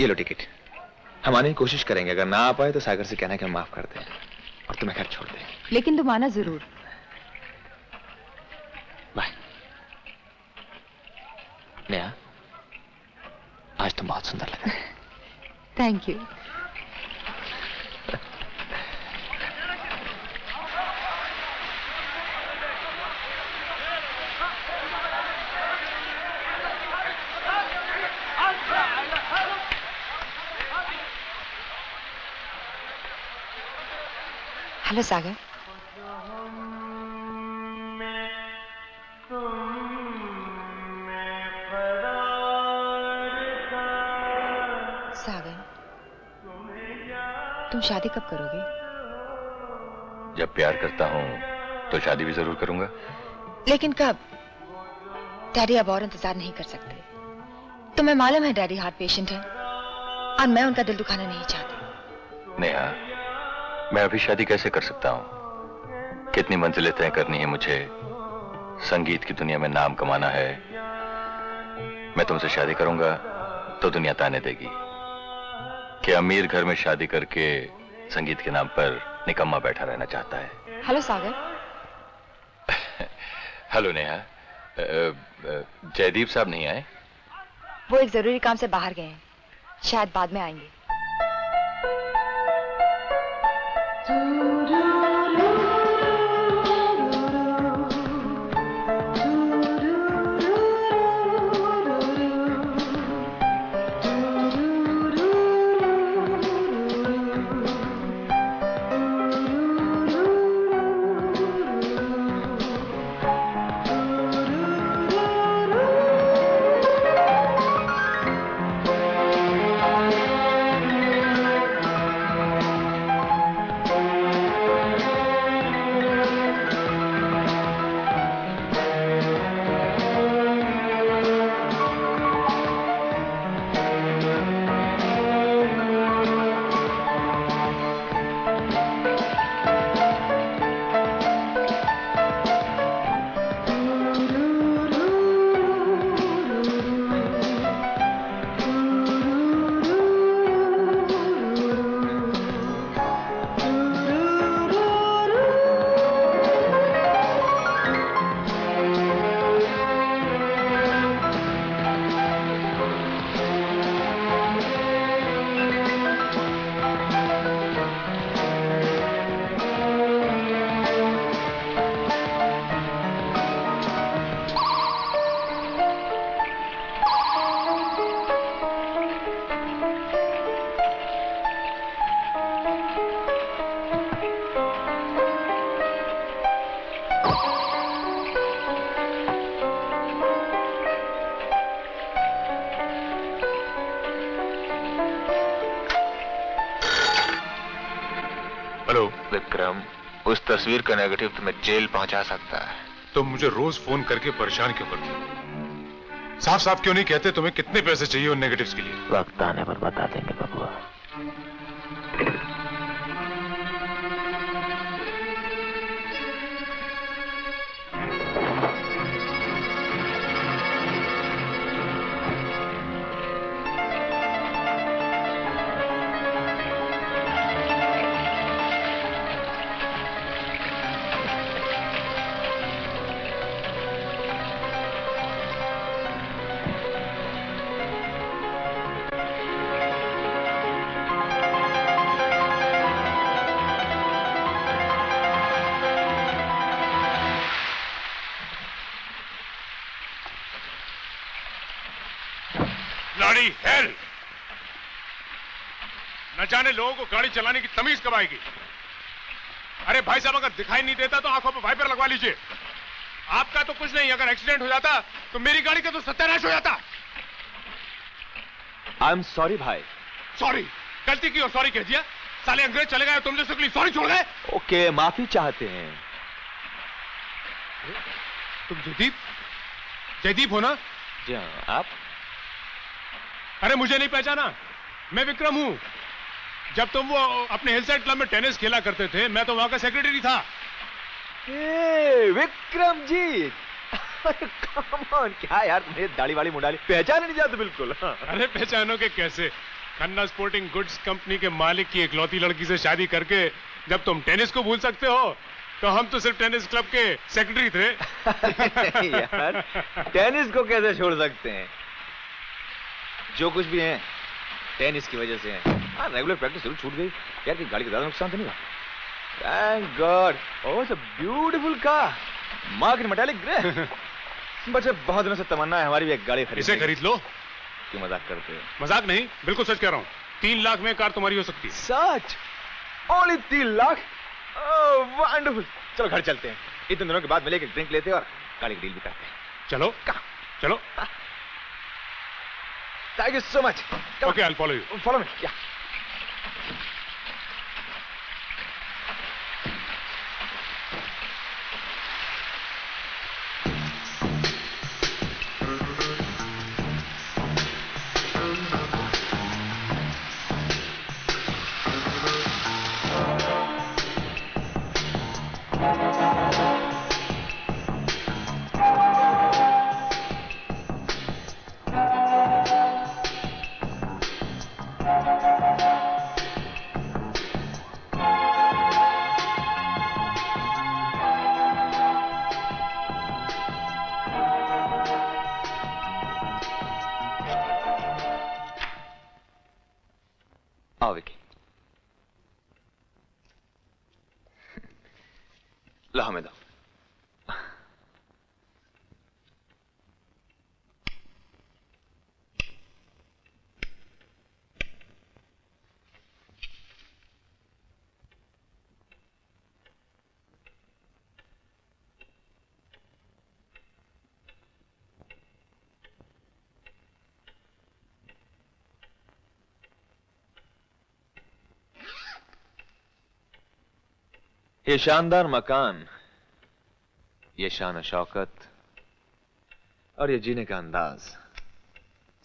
ये लो टिकट। हम आने की कोशिश करेंगे, अगर ना आ पाए तो सागर से कहना कि हम माफ करते हैं और तुम्हें घर छोड़ दें। लेकिन तुम आना जरूर। बाय। नेहा, आज तुम बहुत सुंदर लग रही हो। Thank you. हेलो सागर। सागर, तुम शादी कब करोगे? जब प्यार करता हूँ तो शादी भी जरूर करूंगा। लेकिन कब? डैडी अब और इंतजार नहीं कर सकते। तुम्हें मालूम है डैडी हार्ट पेशेंट है और मैं उनका दिल दुखाना नहीं चाहती। नेहा, मैं अभी शादी कैसे कर सकता हूँ? कितनी मंजिलें तय करनी है मुझे, संगीत की दुनिया में नाम कमाना है। मैं तुमसे शादी करूंगा तो दुनिया ताने देगी कि अमीर घर में शादी करके संगीत के नाम पर निकम्मा बैठा रहना चाहता है। हेलो सागर। हेलो नेहा। जयदीप साहब नहीं आए? वो एक जरूरी काम से बाहर गए हैं, शायद बाद में आएंगे। तस्वीर का नेगेटिव तुम्हें जेल पहुंचा सकता है। तुम मुझे रोज फोन करके परेशान क्यों करते हो? साफ साफ क्यों नहीं कहते तुम्हें कितने पैसे चाहिए उन नेगेटिव्स के लिए? वक्त आने पर बता देंगे बबुआ। न जाने लोगों को गाड़ी चलाने की तमीज कब आएगी। अरे भाई साहब, अगर दिखाई नहीं देता तो आंखों पर वाइपर लगवा लीजिए। आपका तो कुछ नहीं, अगर एक्सीडेंट हो जाता तो मेरी गाड़ी का तो सत्यानाश हो जाता। आई एम सॉरी भाई। सॉरी? गलती की और सॉरी कह दिया। साले अंग्रेज चले गए, तुम जैसे सॉरी छोड़ गए। ओके, माफी चाहते हैं। तुम जयदीप? जयदीप हो ना? जी हाँ, आप? अरे मुझे नहीं पहचाना, मैं विक्रम हूं। जब तुम वो अपने हिलसाइड क्लब में टेनिस खेला करते थे, मैं तो वहां का सेक्रेटरी था। विक्रम जी, कम ऑन, क्या यार तुम्हें दाढ़ी वाली मुंडाली पहचान नहीं जाते बिल्कुल। अरे पहचानो के कैसे, खन्ना स्पोर्टिंग गुड्स कंपनी के मालिक की इकलौती लड़की से शादी करके जब तुम टेनिस को भूल सकते हो तो हम तो सिर्फ टेनिस क्लब के सेक्रेटरी थे। यार टेनिस को कैसे छोड़ सकते हैं? जो कुछ भी है टेनिस की वजह से है। हाँ रेगुलर प्रैक्टिस जरूर छूट गई यार, कि गाड़ी का ज्यादा नुकसान तो नहीं हुआ। Thank God. Oh it's a beautiful car, mark in metallic grey. बच्चे बहुत दिनों से तमन्ना है हमारी भी एक गाड़ी खरीद। इसे खरीद लो। क्यों मजाक करते हो? मजाक नहीं, बिल्कुल सच कह रहा हूँ। 3 लाख में कार तुम्हारी हो सकती है। सच? ओनली 3 लाख? ओह वंडरफुल। चलो घर चलते हैं, इतने दिनों के बाद मिले, एक ड्रिंक लेते हैं और गाड़ी की डील भी करते हैं। चलो कहाँ? चलो। Thank you so much. Okay I will follow you. Follow me. या आओ विकी, लो हमें दो। ये शानदार मकान, ये शान शौकत और ये जीने का अंदाज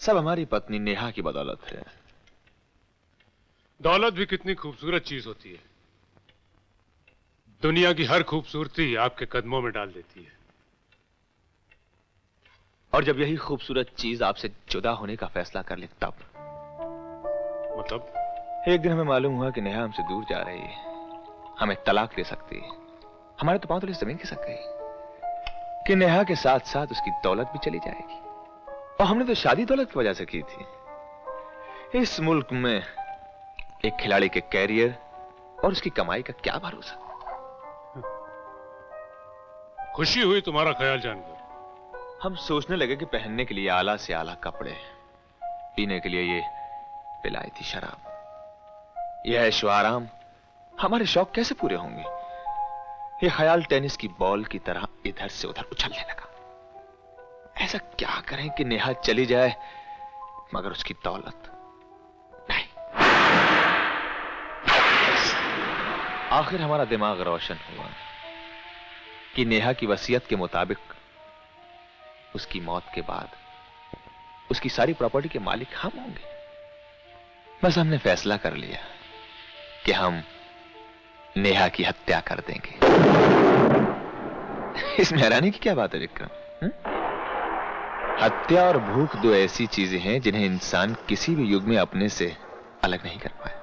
सब हमारी पत्नी नेहा की बदौलत है। दौलत भी कितनी खूबसूरत चीज होती है, दुनिया की हर खूबसूरती आपके कदमों में डाल देती है। और जब यही खूबसूरत चीज आपसे जुदा होने का फैसला कर ले तब? मतलब? एक दिन हमें मालूम हुआ कि नेहा हमसे दूर जा रही है, हमें तलाक दे सकती है। हमारे तो पांव तले जमीन खिसक गई कि नेहा के साथ साथ उसकी दौलत भी चली जाएगी। और हमने तो शादी दौलत की वजह से की थी। इस मुल्क में एक खिलाड़ी के कैरियर और उसकी कमाई का क्या भरोसा। खुशी हुई तुम्हारा ख्याल जानकर। हम सोचने लगे कि पहनने के लिए आला से आला कपड़े, पीने के लिए ये विलायती शराब, यह ऐशो आराम, हमारे शौक कैसे पूरे होंगे? ये ख्याल टेनिस की बॉल की तरह इधर से उधर उछलने लगा। ऐसा क्या करें कि नेहा चली जाए मगर उसकी दौलत नहीं। आखिर हमारा दिमाग रोशन हुआ कि नेहा की वसीयत के मुताबिक उसकी मौत के बाद उसकी सारी प्रॉपर्टी के मालिक हम होंगे। बस हमने फैसला कर लिया कि हम नेहा की हत्या कर देंगे। इसमें हैरानी की क्या बात है विक्रम? हत्या और भूख दो ऐसी चीजें हैं जिन्हें इंसान किसी भी युग में अपने से अलग नहीं कर पाए।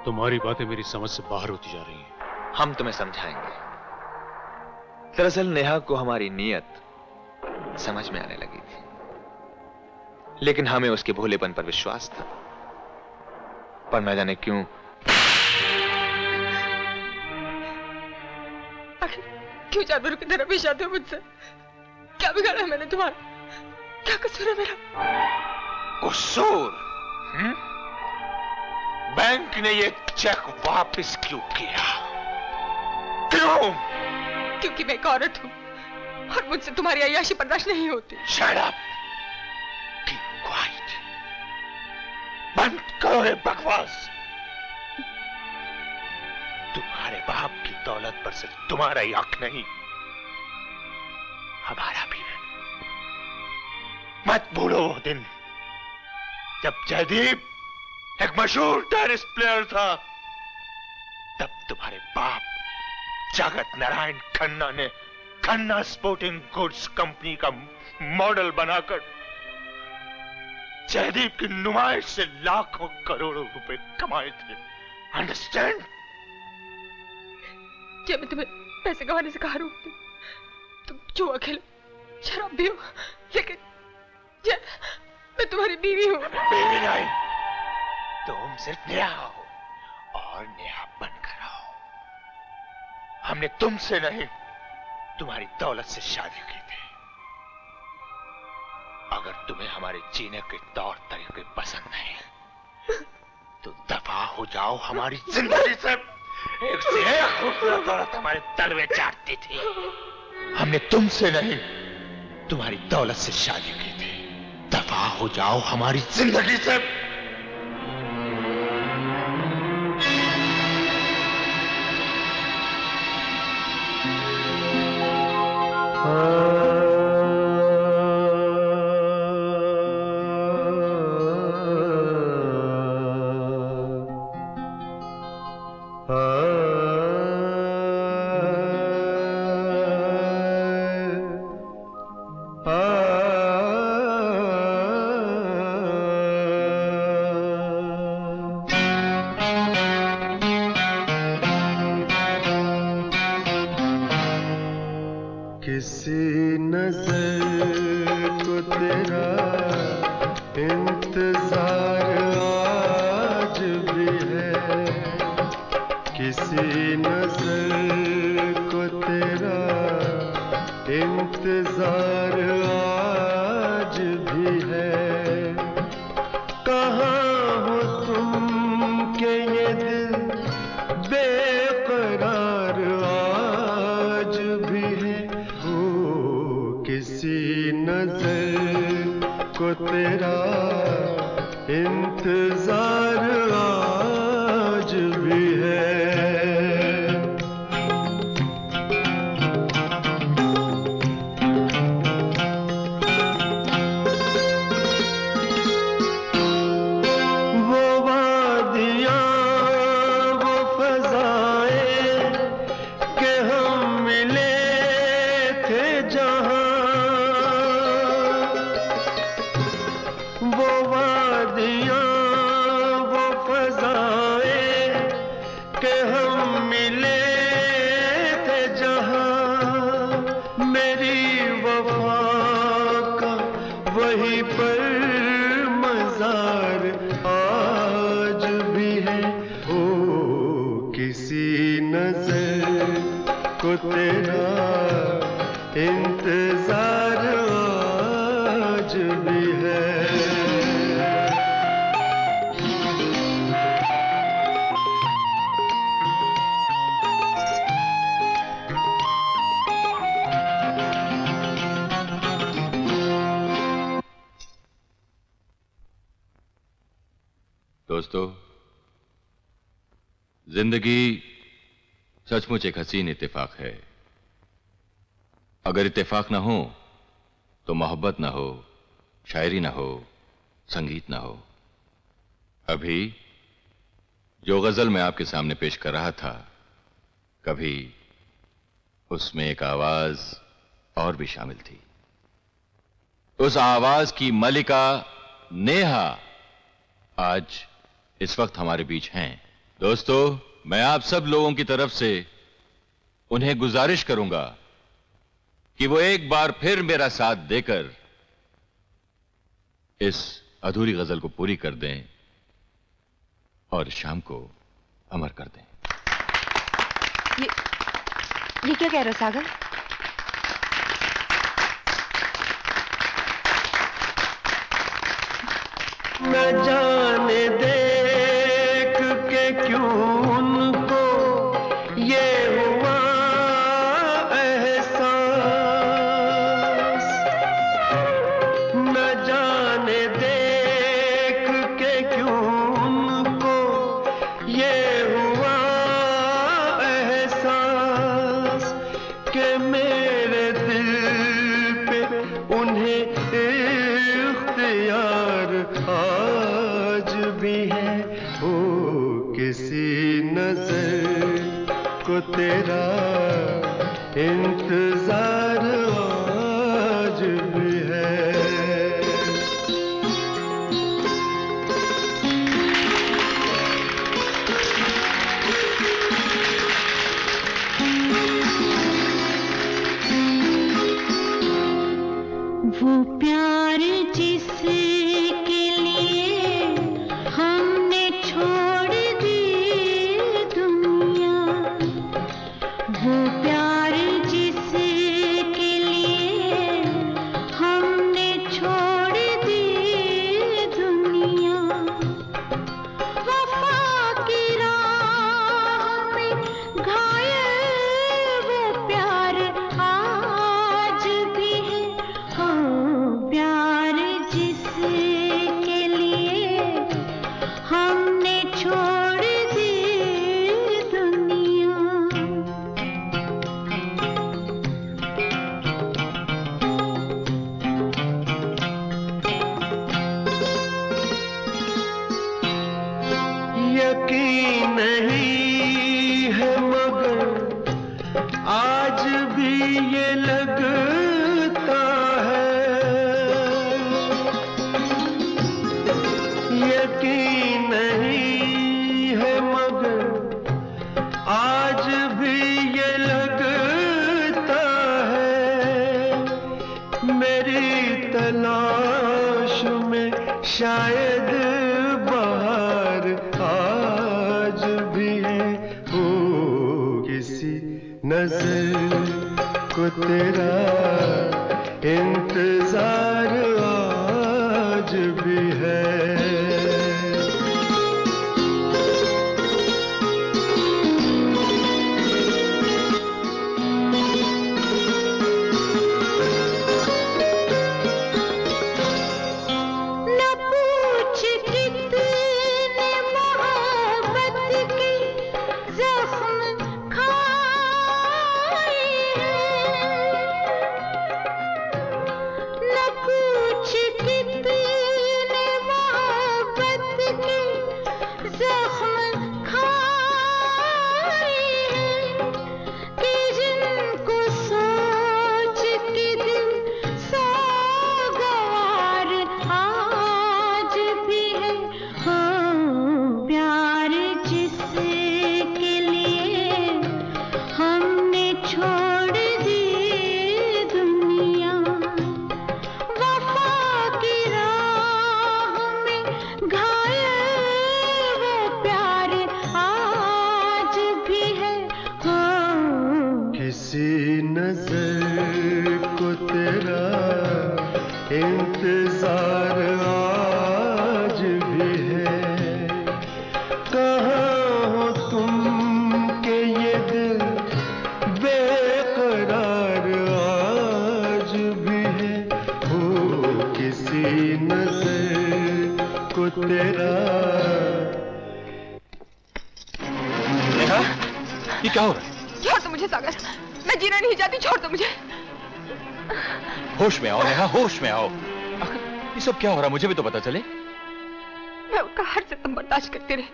तुम्हारी बातें मेरी समझ से बाहर होती जा रही हैं। हम तुम्हें समझाएंगे। दरअसल नेहा को हमारी नीयत समझ में आने लगी थी, लेकिन हमें उसके भोलेपन पर विश्वास था। पर न जाने क्यों क्यों जानवरों की तरह पेश आते हो मुझसे? क्या बिगाड़ा मैंने तुम्हारा? क्या कसूर है मेरा? कसूर? बैंक ने ये चेक वापस क्यों किया? क्यों? क्योंकि मैं एक औरत हूँ और मुझसे तुम्हारी अय्याशी बर्दाश्त नहीं होती। Shut up! Keep quiet! बंद करो ये बकवास। तुम्हारे बाप की दौलत पर सिर्फ तुम्हारा ही हक नहीं, हमारा भी है। मत भूलो वो दिन जब जयदीप एक मशहूर टेनिस प्लेयर था। तब तुम्हारे बाप जगत नारायण खन्ना ने खन्ना स्पोर्टिंग गुड्स कंपनी का मॉडल बनाकर जयदीप की नुमाइश से लाखों करोड़ों रुपए कमाए थे। अंडरस्टैंड? जब मैं तुम्हें पैसे कमाने से कहा रोकती, तुम जुआ खेलो, शराब पियो, लेकिन जय, मैं तुम्हारी बीवी हूँ। बीवी नहीं, तुम सिर्फ नेहा हो और नेहा बनकर आओ। हमने तुमसे नहीं, तुम्हारी दौलत से शादी की थी। अगर तुम्हें हमारे जीने के तौर तरीके पसंद नहीं तो दफा हो जाओ हमारी जिंदगी से। एक से एक खूबसूरत औरत हमारे तलवे चाटती थी। हमने तुमसे नहीं, तुम्हारी दौलत से शादी की थी। दफा हो जाओ हमारी जिंदगी से। किसी नजर को तेरा इंतजार आज भी है, किसी नजर को तेरा इंतजार आज भी है। कहाँ हो तुम के ये दिल बेकरार आज भी है। किसी नजर को तेरा इंतजार आज भी है। वो वादियाँ, वो फज़ाएं के हम मिले थे जहाँ, वो वादियाँ, वो फज़ाएं के हम मिले थे जहाँ, मेरी वफा का वहीं पर मज़ार आज भी है। ओ किसी नजर को तेरा इंतजार आज भी है। दोस्तों, जिंदगी सचमुच एक हसीन इत्तेफाक है। अगर इत्तेफाक ना हो तो मोहब्बत ना हो, शायरी ना हो, संगीत ना हो। अभी जो गजल मैं आपके सामने पेश कर रहा था, कभी उसमें एक आवाज और भी शामिल थी। उस आवाज की मलिका नेहा आज इस वक्त हमारे बीच हैं। दोस्तों, मैं आप सब लोगों की तरफ से उन्हें गुजारिश करूंगा कि वो एक बार फिर मेरा साथ देकर इस अधूरी गजल को पूरी कर दें और शाम को अमर कर दें। ये क्या कह रहे हो सागर? न जाने देख के क्यों उनको ये हुआ एहसास, न जाने देख के क्यों उनको ये हुआ एहसास कि मेरे दिल पे उन्हें इख्तियार आज भी है। ओ किसी नजर को तेरा इंतजार आज भी है। ये लगता है, यकीन नहीं है मगर आज भी ये लगता है, मेरी तलाश में शायद बाहर आज भी है। ओ किसी नजर को तेरा इंतजार आज भी है। इंतजार आज भी है। कहाँ हो तुम के ये दिल बेकरार आज भी है। हो किसी नजर को तेरा। नेहा, ये क्या हो रहा है? छोड़ दो मुझे सागर, मैं जीना नहीं चाहती, छोड़ दो मुझे। होश में आओ नेहा, होश में आओ। ये सब क्या हो रहा है मुझे भी तो पता चले। मैं उनका हर सितम बर्दाश्त करती रही,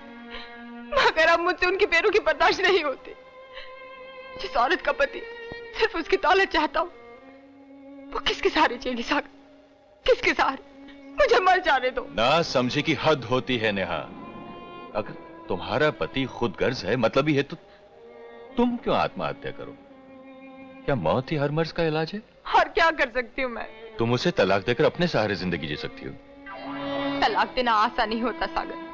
मगर अब मुझसे उनकी पैरों की बर्दाश्त नहीं होती। जिस औरत का पति सिर्फ उसकी दौलत चाहता हूँ, वो किसके सहारे जिएगी सागर, किसके सहारे? मुझे मर जाने दो। ना समझे की हद होती है नेहा। अगर तुम्हारा पति खुद गर्ज है, मतलब ही है, तो तुम क्यों आत्महत्या करो? क्या मौत ही हर मर्ज का इलाज है? और क्या कर सकती हूँ मैं? तुम उसे तलाक देकर अपने सहारे जिंदगी जी सकती हो। तलाक देना आसान नहीं होता सागर।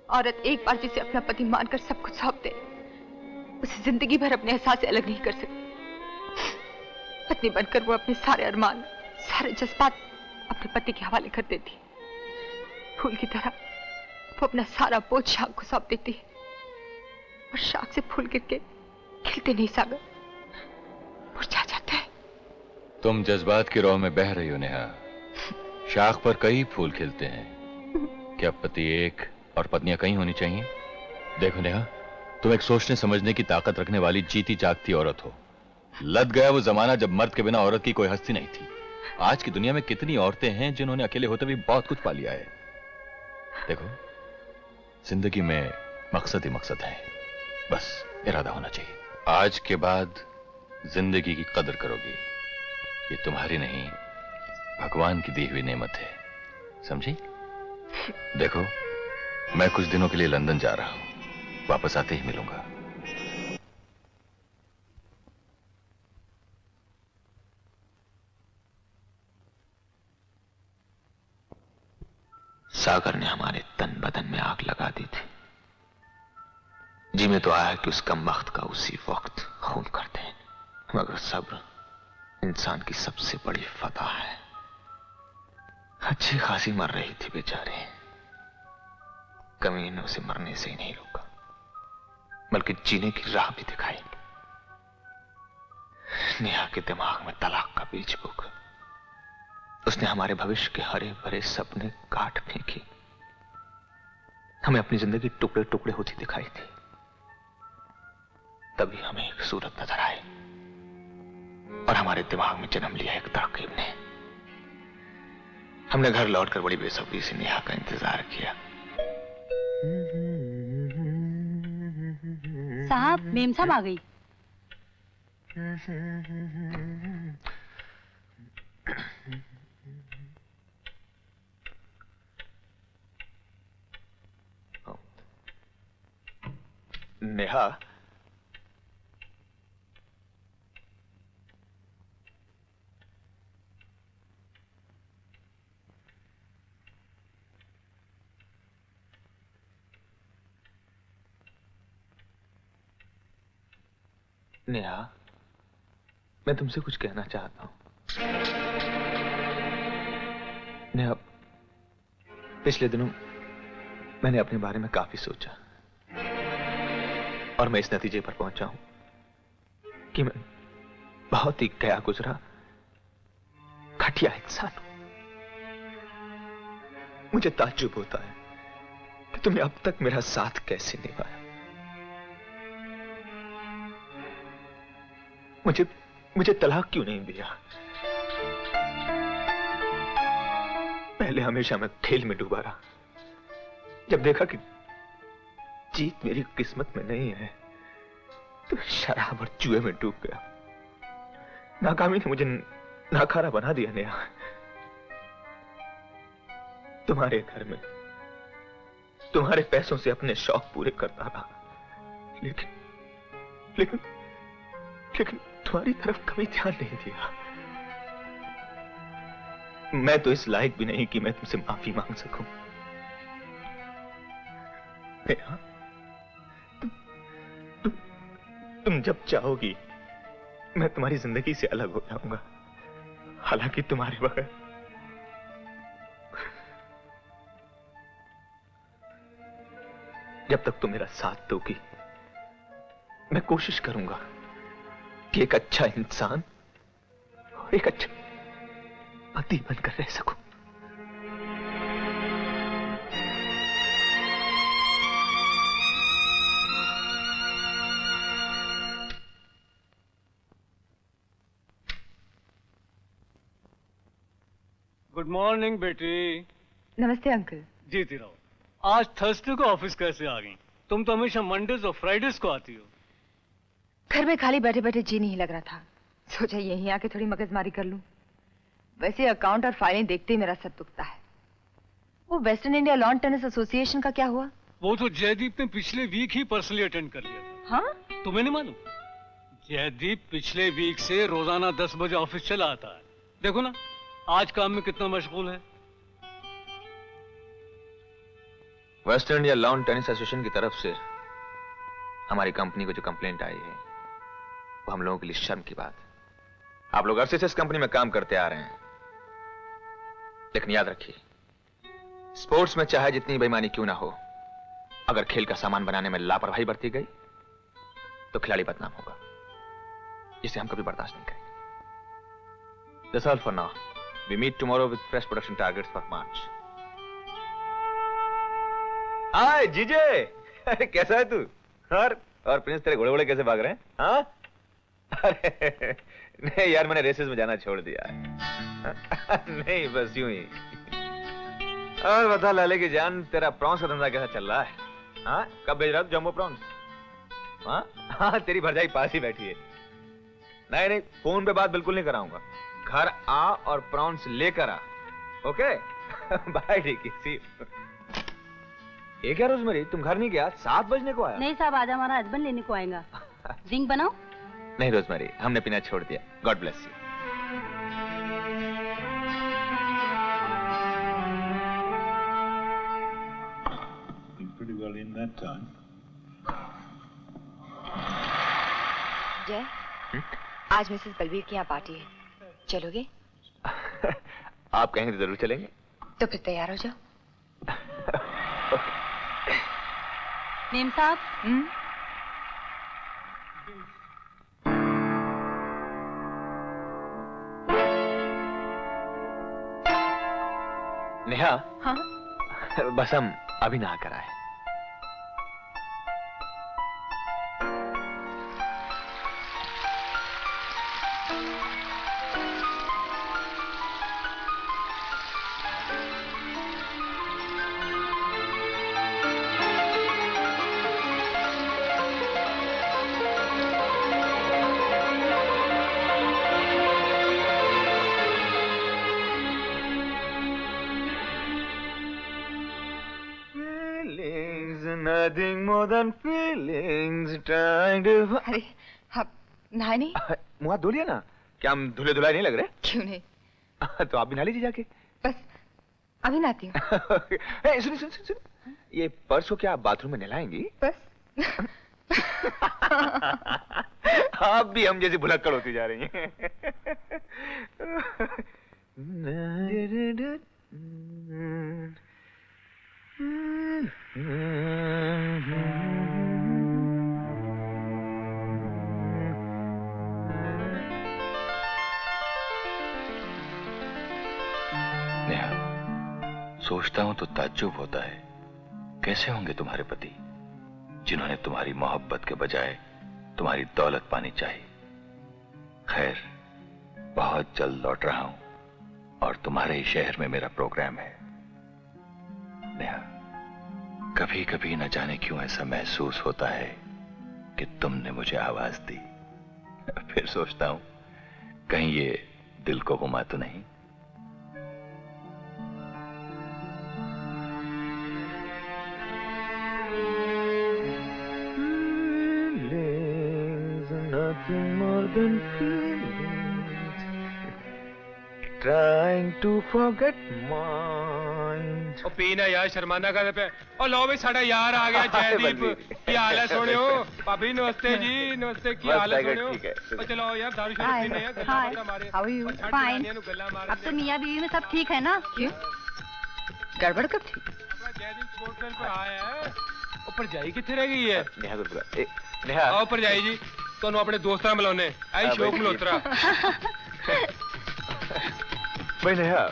औरत एक बार जिसे अपना पति मानकर सब कुछ सौंप दे, उसे जिंदगी भर अपने एहसास से अलग नहीं कर सकती। पत्नी बनकर वो अपने सारे अरमान, सारे जज्बात अपने पति के हवाले कर देती। फूल की तरह वो अपना सारा बोझ शाख को सौंप देती है, और शाख से फूल गिर के खिलते नहीं सागर, मुरझा जाते हैं। तुम जज्बात की राह में बह रही हो नेहा। शाख पर कई फूल खिलते हैं, क्या पति एक और पत्नियां कई होनी चाहिए? देखो नेहा, तुम एक सोचने समझने की ताकत रखने वाली जीती जागती औरत हो। लद गया वो जमाना जब मर्द के बिना औरत की कोई हस्ती नहीं थी। आज की दुनिया में कितनी औरतें हैं जिन्होंने अकेले होते भी बहुत कुछ पा लिया है। देखो, जिंदगी में मकसद ही मकसद है, बस इरादा होना चाहिए। आज के बाद जिंदगी की कदर करोगी, ये तुम्हारी नहीं भगवान की दी हुई नेमत है, समझी? देखो, मैं कुछ दिनों के लिए लंदन जा रहा हूं, वापस आते ही मिलूंगा। सागर ने हमारे तन बदन में आग लगा दी थी। जी में तो आया कि उसका मख्त का उसी वक्त खून कर दें, मगर सब्र इंसान की सबसे बड़ी फतह है। अच्छी खासी मर रही थी बेचारे, कमीने उसे मरने से ही नहीं रोका, बल्कि जीने की राह भी दिखाई। नेहा के दिमाग में तलाक का बीज बोकर उसने हमारे भविष्य के हरे भरे सपने काट फेंके। हमें अपनी जिंदगी टुकड़े टुकड़े होती दिखाई थी। तभी हमें एक सूरत नजर आई और हमारे दिमाग में जन्म लिया एक तरकीब ने। हमने घर लौटकर बड़ी बेसब्री से नेहा का इंतजार किया। साहब, मेम साहब आ गई। नेहा, नेहा, मैं तुमसे कुछ कहना चाहता हूं। नेहा, पिछले दिनों मैंने अपने बारे में काफी सोचा और मैं इस नतीजे पर पहुंचा हूं कि मैं बहुत ही गया गुजरा घटिया इंसान हूं। मुझे ताज्जुब होता है कि तुमने अब तक मेरा साथ कैसे निभाया। मुझे तलाक क्यों नहीं दिया? पहले हमेशा मैं खेल में डूबा रहा, जब देखा कि जीत मेरी किस्मत में नहीं है तो शराब और जुए में डूब गया। नाकामी ने मुझे नाकारा बना दिया। नेहा, तुम्हारे घर में तुम्हारे पैसों से अपने शौक पूरे करता रहा, लेकिन तुम्हारी तरफ कभी ध्यान नहीं दिया। मैं तो इस लायक भी नहीं कि मैं तुमसे माफी मांग सकूं। नेहा, तुम जब चाहोगी मैं तुम्हारी जिंदगी से अलग हो जाऊंगा, हालांकि तुम्हारे बगैर जब तक तुम मेरा साथ दोगी मैं कोशिश करूंगा कि एक अच्छा इंसान और एक अच्छा पति बनकर रह सकूं। गुड मॉर्निंग बेटी। नमस्ते अंकल। जीती रहो। आज थर्सडे को ऑफिस कैसे आ गई? तुम तो हमेशा मंडेज और फ्राइडेज को आती हो। घर में खाली बैठे बैठे जी नहीं लग रहा था, सोचा यहीं आके थोड़ी मगजमारी कर लूं। वैसे अकाउंट और फाइलें देखते ही मेरा सर दुखता है। वो western India lawn tennis association का क्या हुआ? वो तो जयदीप ने पिछले वीक ही पर्सनली अटेंड कर लिया था। हाँ? तुम्हें नहीं मालूम? जयदीप पिछले वीक से रोजाना 10 बजे ऑफिस चला आता है। देखो ना आज काम में कितना मशगूल है। Western India lawn tennis association की तरफ से हमारी कंपनी को जो कंप्लेंट आई है वो हम लोगों के लिए शर्म की बात है। आप लोग अरसे से इस कंपनी में काम करते आ रहे हैं, लेकिन याद रखिए स्पोर्ट्स में चाहे जितनी बेईमानी क्यों ना हो, अगर खेल का सामान बनाने में लापरवाही बरती गई तो खिलाड़ी बदनाम होगा, जिसे हम कभी बर्दाश्त नहीं करेंगे। That's all for now. We meet tomorrow with fresh production targets for March. हाय जीजे, अरे कैसा है तू? और प्रिंस तेरे घोड़े घोड़े कैसे भाग रहे हैं? हाँ? अरे नहीं यार, मैंने रेसेस में जाना छोड़ दिया है। नहीं बस यूं ही। और बता लाले की जान, तेरा प्रॉन्स का धंधा कैसा चल रहा है? हाँ कब भेज रहा तू जम्बो प्रॉन्स? हाँ हाँ तेरी भरजाई पास ही बैठी है। नहीं नहीं फोन पे बात बिल्कुल नहीं कराऊंगा, घर आ और प्रॉन्स लेकर आ। ओके बाय ठीक। ये क्या रोजमेरी, तुम घर नहीं गया? 7 बजने को आया। नहीं साहब, आज हमारा हस्बैंड लेने को आएगा। ड्रिंक बनाओ? नहीं रोजमेरी, हमने पीना छोड़ दिया। God bless you. Pretty well in that time. जय, आज मिसेस बलबीर की यहाँ पार्टी है, चलोगे? आप कहेंगे तो जरूर चलेंगे। तो फिर तैयार हो जाओ। मेम साहब। नेहा। हाँ? बस हम अभी नहा कर आए। feelings, nothing more than feelings, trying to... अरे आप नहाए नहीं? मुँह हाथ धो लिया ना? क्या हम धुले धुलाए नहीं लग रहे? क्यों नहीं? तो आप भी नहा लीजिए जाके। बस अभी नहाती हूँ। सुनिए, ये पर्स को क्या आप बाथरूम में नहलाएंगी? बस। आप भी हम जैसी भुलक्कड़ होती जा रही हैं। नेहा, सोचता हूं तो ताज्जुब होता है, कैसे होंगे तुम्हारे पति जिन्होंने तुम्हारी मोहब्बत के बजाय तुम्हारी दौलत पानी चाहिए। खैर, बहुत जल्द लौट रहा हूं और तुम्हारे ही शहर में मेरा प्रोग्राम है। नेहा, कभी कभी न जाने क्यों ऐसा महसूस होता है कि तुमने मुझे आवाज दी। फिर सोचता हूं कहीं ये दिल को घुमा तो नहीं। Nothing more than feelings, trying to forget mine. ओ पीना यार, शर्माना कर पे। और लो भी साड़ा यार आ गया जयदीप। क्या हाल है सोनियो? भाभी नमस्ते जी, नमस्ते। क्या हाल है सोनियो? और चलो यार दारू शराब पीने हैं, गल्ला मारना मारे। How are you? Fine. अब तो मियाँ बीवी में सब ठीक है ना? क्यों? गड़बड़ कब थी? जयदीप स्पोर्ट्स पे आया है। ऊपर जाई किथे रह गई है? नेहा गुरपुरा, नेहा आओ ऊपर जाई जी, दोनों अपने दोस्तां मिलाने। आई शोक मल्होत्रा। भाई नेहा,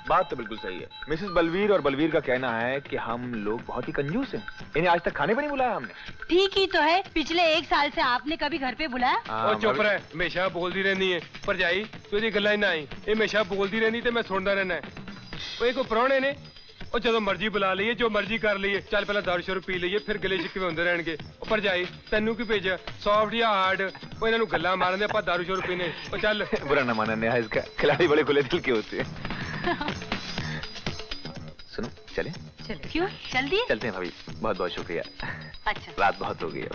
बात तो बिल्कुल सही है। मिसेस बलवीर और बलवीर का कहना है कि हम लोग बहुत ही कंजूस हैं। इन्हें आज तक खाने पर नहीं बुलाया हमने। ठीक ही तो है, पिछले 1 साल से आपने कभी घर पे बुलाया? और चुप रहे, हमेशा बोलती रहनी है। पर जाई तुझे गल्ला ही ना आई, ये हमेशा बोलती रहनी ते मैं सुनता रहना है। वो एक प्राहुणे ने और जो मर्जी बुला लीए, जो मर्जी कर लीए, चल पहले दारू शरू पी लीए, फिर गले शिकवे होंदे रहणगे। पर जाई तेनू की भेजा, सॉफ्ट या हार्ड? वो इन्हां नू गल्ला मारन दे, दारू शरू पीने। और चल। बुरा ना माना नेहा, इसका खिलाड़ी बड़े खुले दिल के होते हैं। सुनो, चले? चलो। क्यों? चल दिए? चलते हैं भाभी, बहुत बहुत शुक्रिया। अच्छा। रात बहुत हो गई है।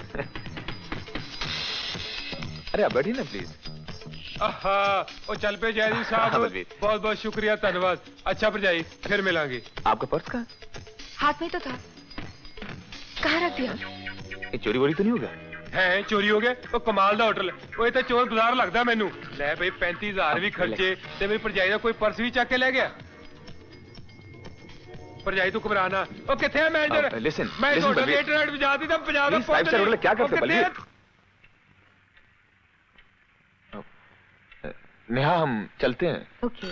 अरे आप बैठिए ना प्लीज। और चल पे जयदीप साहब, बहुत बहुत शुक्रिया, धन्यवाद। अच्छा पर जाई, फिर मिलांगे। आपका पर्स कहाँ? हाथ में तो था, कहाँ रख दिया? ये चोरी वोरी तो नहीं होगा? है चोरी हो गया? वो कमाल दा होटल, वो इतना चोर बाजार लगता मैनू। ले भाई 35,000 भी खर्चे ते मेरी भरजाई का कोई पर्स भी चक के ले गया। भरजाई तू घबराना। ओ किथे है मैनेजर? लिसन, मैं होटल के इंटरनेट पे जाती था, 50 का फाइव स्टार होटल क्या करते बलवीर? नेहा, हम चलते हैं। ओके।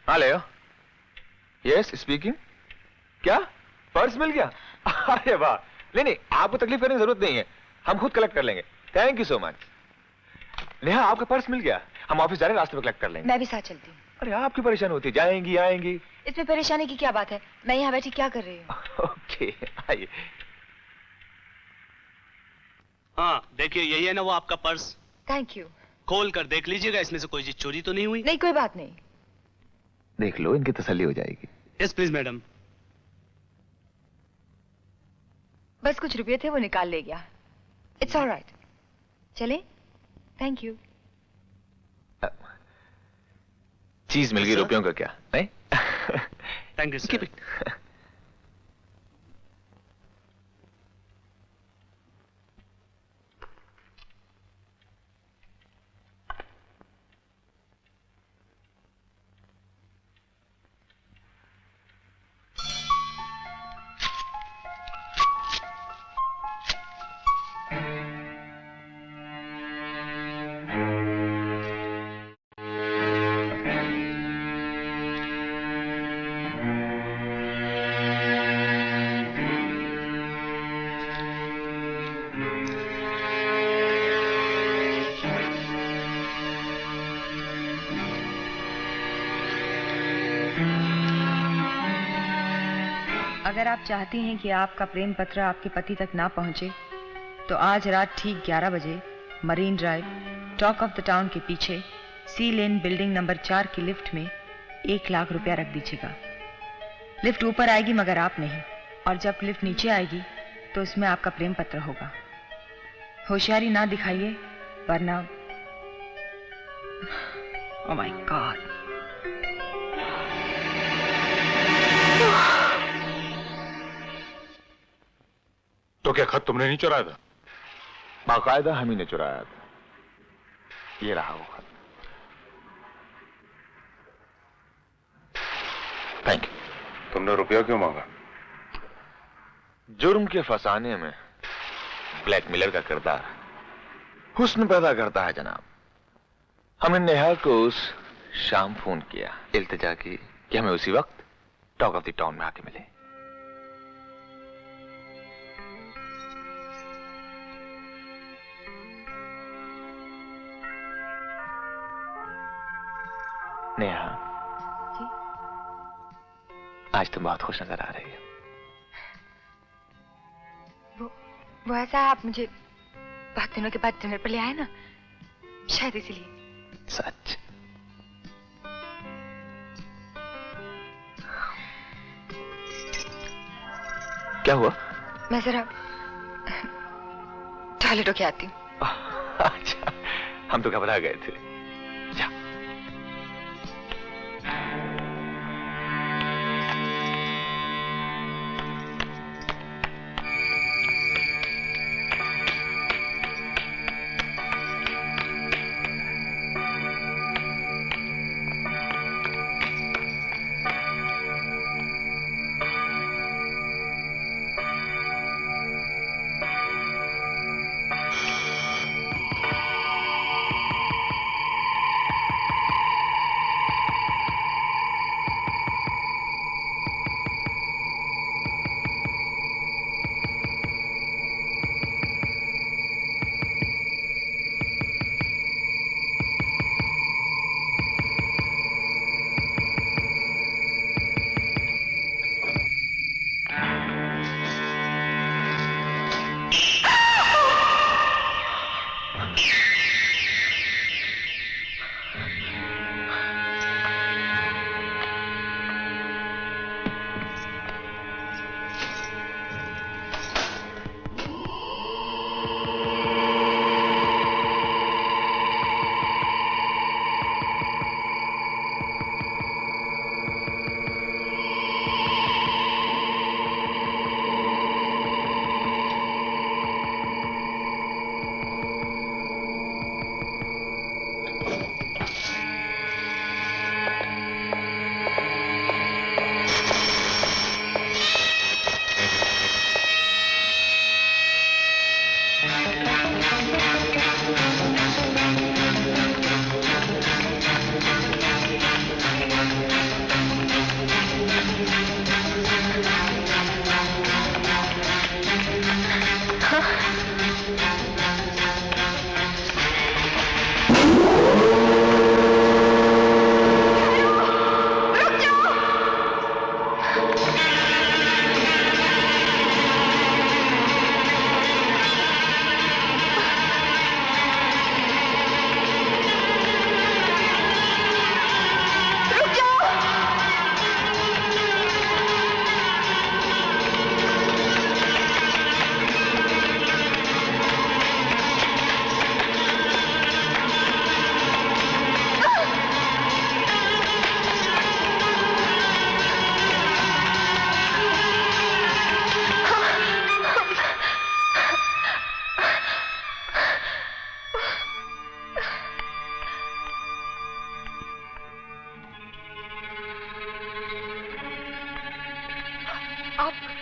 हाँ ले। Yes speaking. क्या पर्स मिल गया? अरे वाह। नहीं, आपको तकलीफ करने की जरूरत नहीं है, हम खुद कलेक्ट कर लेंगे। Thank you so much. Neha, आपका पर्स मिल गया, हम ऑफिस जा रहे हैं, रास्ते में कलेक्ट कर लेंगे। मैं भी साथ चलती हूँ। अरे आप क्यों परेशान होती? जाएंगी आएंगी। इसमें परेशानी की क्या बात है? मैं यहाँ बैठी क्या कर रही हूँ? ओके, आइए। हाँ देखिए, यही है ना वो आपका पर्स। Thank you. खोल कर देख लीजिएगा, इसमें से कोई चीज चोरी तो नहीं हुई? नहीं, कोई बात नहीं। देख लो, इनकी तसल्ली हो जाएगी। Yes please madam. बस कुछ रुपए थे, वो निकाल ले गया। It's alright. चले? Thank you. चीज मिल गई, रुपयों का क्या? नहीं? Thank you sir. अगर आप चाहती हैं कि आपका प्रेम पत्र आपके पति तक ना पहुंचे, तो आज रात ठीक 11 बजे marine drive, talk of the town के पीछे सी लेन बिल्डिंग नंबर 4 की लिफ्ट में 1 लाख रुपया रख दीजिएगा। लिफ्ट ऊपर आएगी मगर आप नहीं, और जब लिफ्ट नीचे आएगी तो उसमें आपका प्रेम पत्र होगा। होशियारी ना दिखाइए वरना। Oh my God. तो क्या खत तुमने नहीं चुराया था? बाकायदा हम ही ने चुराया था। ये रहा वो खत। Thank you. तुमने रुपया क्यों मांगा? जुर्म के फंसाने में ब्लैकमेलर का किरदार हुस्न पैदा करता है जनाब। हमने नेहा को उस शाम फोन किया, इल्तिजा की कि हमें उसी वक्त टॉक ऑफ द टाउन में आके मिले। नेहा जी? आज तुम बहुत खुश नजर आ रही हो। वो ऐसा है, आप मुझे बहुत दिनों के बाद डिनर पर ले आए ना, शायद इसीलिए। सच? क्या हुआ? मैं जरा टॉयलेट होके आती हूँ। अच्छा, हम तो घबरा गए थे। जा।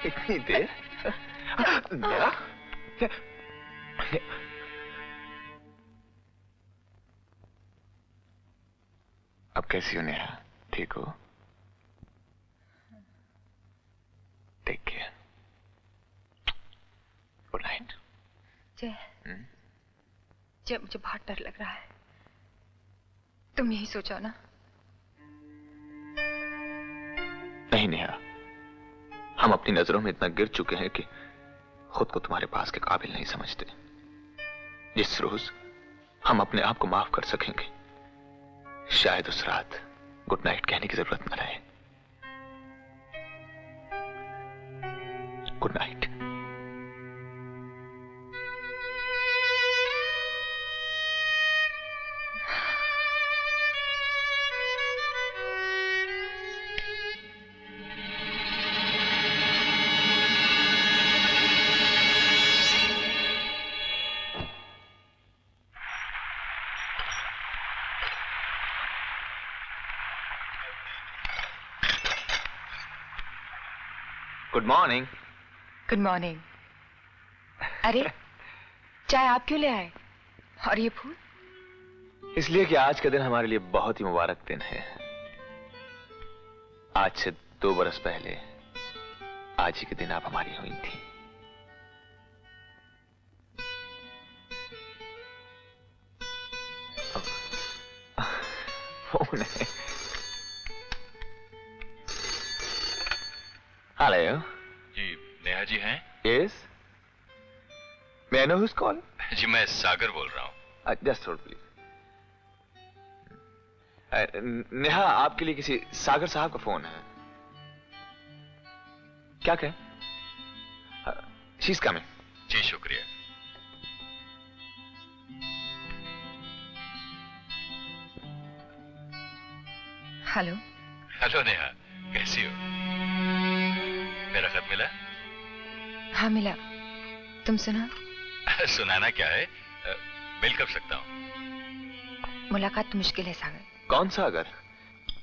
इतनी देर? नेहा? अब कैसी हो नेहा? ठीक हो? Take care. Good night. Jay, Jay मुझे बहुत डर लग रहा है। तुम यही सोचो ना? नहीं नेहा, हम अपनी नजरों में इतना गिर चुके हैं कि खुद को तुम्हारे पास के काबिल नहीं समझते। जिस रोज हम अपने आप को माफ कर सकेंगे, शायद उस रात गुड नाइट कहने की जरूरत न रहे। Good night. Good morning. Good morning. अरे चाय आप क्यों ले आए? और ये फूल? इसलिए कि आज का दिन हमारे लिए बहुत ही मुबारक दिन है। आज से 2 बरस पहले आज ही के दिन आप हमारी हुई थी। फोन है। हेलो जी, नेहा जी हैं? Yes, may I know who's calling? जी, मैं सागर बोल रहा हूँ। Just hold please. नेहा, आपके लिए किसी सागर साहब का फोन है। क्या कहें? She is coming. जी शुक्रिया। हेलो। हेलो नेहा, कैसी हो? मेरा खत मिला? हाँ मिला। तुम सुना? सुनाना क्या है, मिल कब सकता हूँ? मुलाकात तो मुश्किल है सागर। कौन सागर?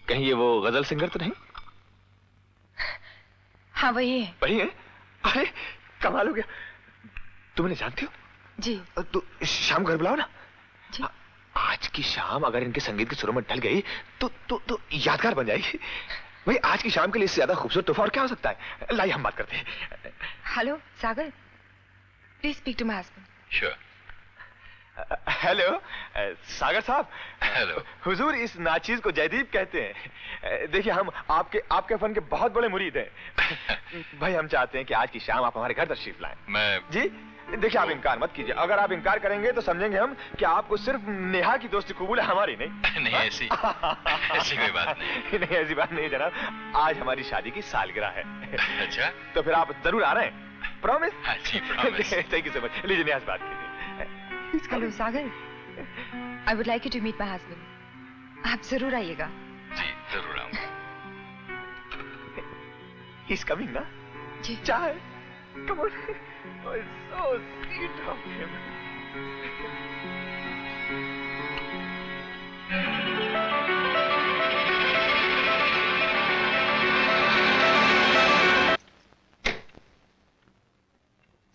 कहीं ये वो गजल सिंगर तो नहीं? हाँ वही है। वही है? अरे कमाल हो गया। तुम इन्हें जानती हो? जी। तो शाम घर बुलाओ ना। जी। आज की शाम अगर इनके संगीत के सुरों में ढल गई तो यादगार बन जाएगी। भाई आज की शाम के लिए इससे ज्यादा खूबसूरत तोहफा और क्या हो सकता है? लाइए हम बात करते हैं। Hello Sagar, please speak to my husband. Sure. Hello Sagar साहब। हेलो। हुजूर इस नाचीज को जयदीप कहते हैं। देखिए हम आपके फन के बहुत बड़े मुरीद हैं। भाई हम चाहते हैं कि आज की शाम आप हमारे घर तशरीफ लाएं। मैं जी देखिए आप इनकार मत कीजिए। अगर आप इनकार करेंगे तो समझेंगे हम कि आपको सिर्फ नेहा की दोस्ती कबूल है, हमारी नहीं। नहीं ऐसी कोई बात नहीं। नहीं ऐसी बात नहीं जनाब, आज हमारी शादी की सालगिरह है। अच्छा तो फिर आप जरूर आ रहे हैं? प्रॉमिस? हाँ जी promise. Thank you so much. लीजिए नेहा से बात कीजिए। Hello Sagar, I would like you to meet my husband. आप जरूर आइएगा। जी जरूर आऊंगा। He's coming ना? जी। चाय। Come on. Oh, it's so sweet of him.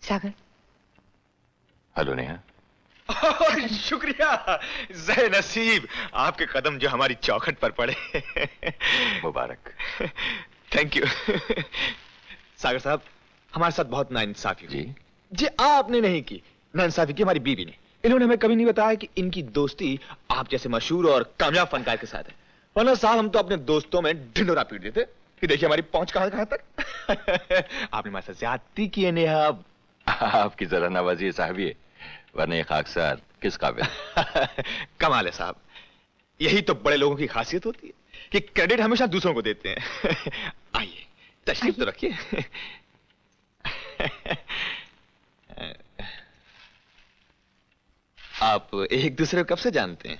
Sagar. Hello Neha. शुक्रिया। ज़े नसीब आपके कदम जो हमारी चौखट पर पड़े। मुबारक। Thank you. सागर साहब हमारे साथ बहुत नाइंसाफी हुई। जी आपने नहीं की, नाइंसाफी की हमारी बीवी ने। इन्होंने हमें कभी नहीं बताया कि इनकी दोस्ती आप जैसे मशहूर और कामयाब फनकार के साथ है। वरना साहब हम तो अपने दोस्तों में ढिंडोरा पीट देते कि देखिए हमारी पहुंच कहां तक। आपने हमारे साथ ज्यादती की है नेहा। आपकी जरा नवाजी साहबी है, वरना ये खाकसार किस काबिल। कमाल है साहब, यही तो बड़े लोगों की खासियत होती है कि क्रेडिट हमेशा दूसरों को देते हैं। आइए तशरीफ तो रखिए। आप एक दूसरे को कब से जानते हैं?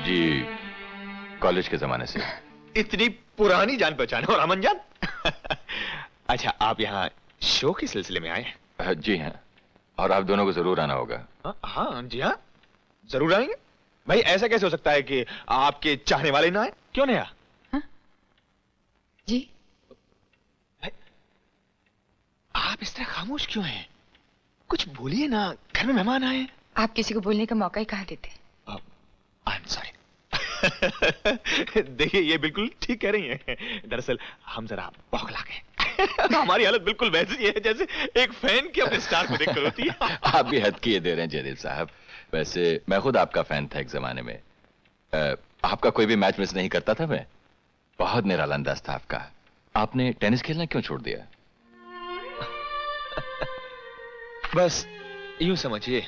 जी कॉलेज के जमाने से। इतनी पुरानी जान पहचान और अमन जान। अच्छा आप यहाँ शो के सिलसिले में आए हैं? जी हाँ, और आप दोनों को जरूर आना होगा। हाँ जी हाँ जरूर आएंगे। भाई ऐसा कैसे हो सकता है कि आपके चाहने वाले ना आए? क्यों नहीं आया? जी आप इस तरह खामोश क्यों हैं? कुछ बोलिए ना, घर में मेहमान आए। आप किसी को बोलने का मौका ही कहाँ देते? I am sorry. देखिए ये बिल्कुल ठीक कह रही हैं। दरअसल हम जरा बौखला गए। हमारी हालत बिल्कुल वैसी है जैसे एक फैन की अपने स्टार को देखकर होती है। आप भी हद किए दे रहे हैं जयदीप साहब। वैसे मैं खुद आपका फैन था एक जमाने में। आपका कोई भी मैच मिस नहीं करता था मैं। बहुत निराला अंदाज था आपका। आपने टेनिस खेलना क्यों छोड़ दिया? बस यूं समझिए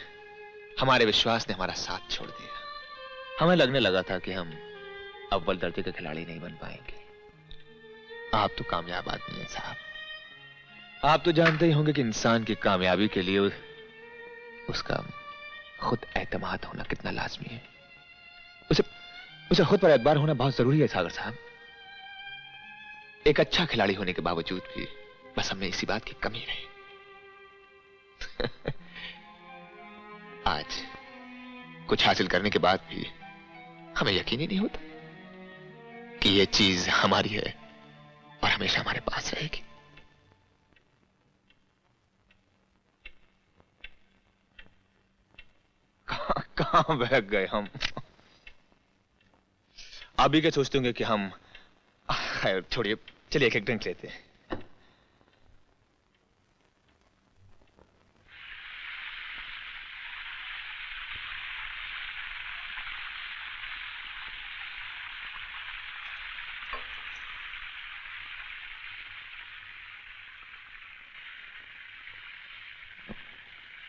हमारे विश्वास ने हमारा साथ छोड़ दिया। हमें लगने लगा था कि हम अव्वल दर्जे के खिलाड़ी नहीं बन पाएंगे। आप तो कामयाब आदमी हैं साहब। आप तो जानते ही होंगे कि इंसान की कामयाबी के लिए उसका खुद एतमाद होना कितना लाजमी है। उसे खुद पर एतबार होना बहुत जरूरी है सागर साहब। एक अच्छा खिलाड़ी होने के बावजूद भी बस हमें इसी बात की कमी रही। आज कुछ हासिल करने के बाद भी हमें यकीन ही नहीं होता कि ये चीज हमारी है और हमेशा हमारे पास रहेगी। कहां बह गए हम। आप भी क्या सोचते होंगे कि हम, खैर छोड़िए, चलिए एक ड्रिंक लेते हैं।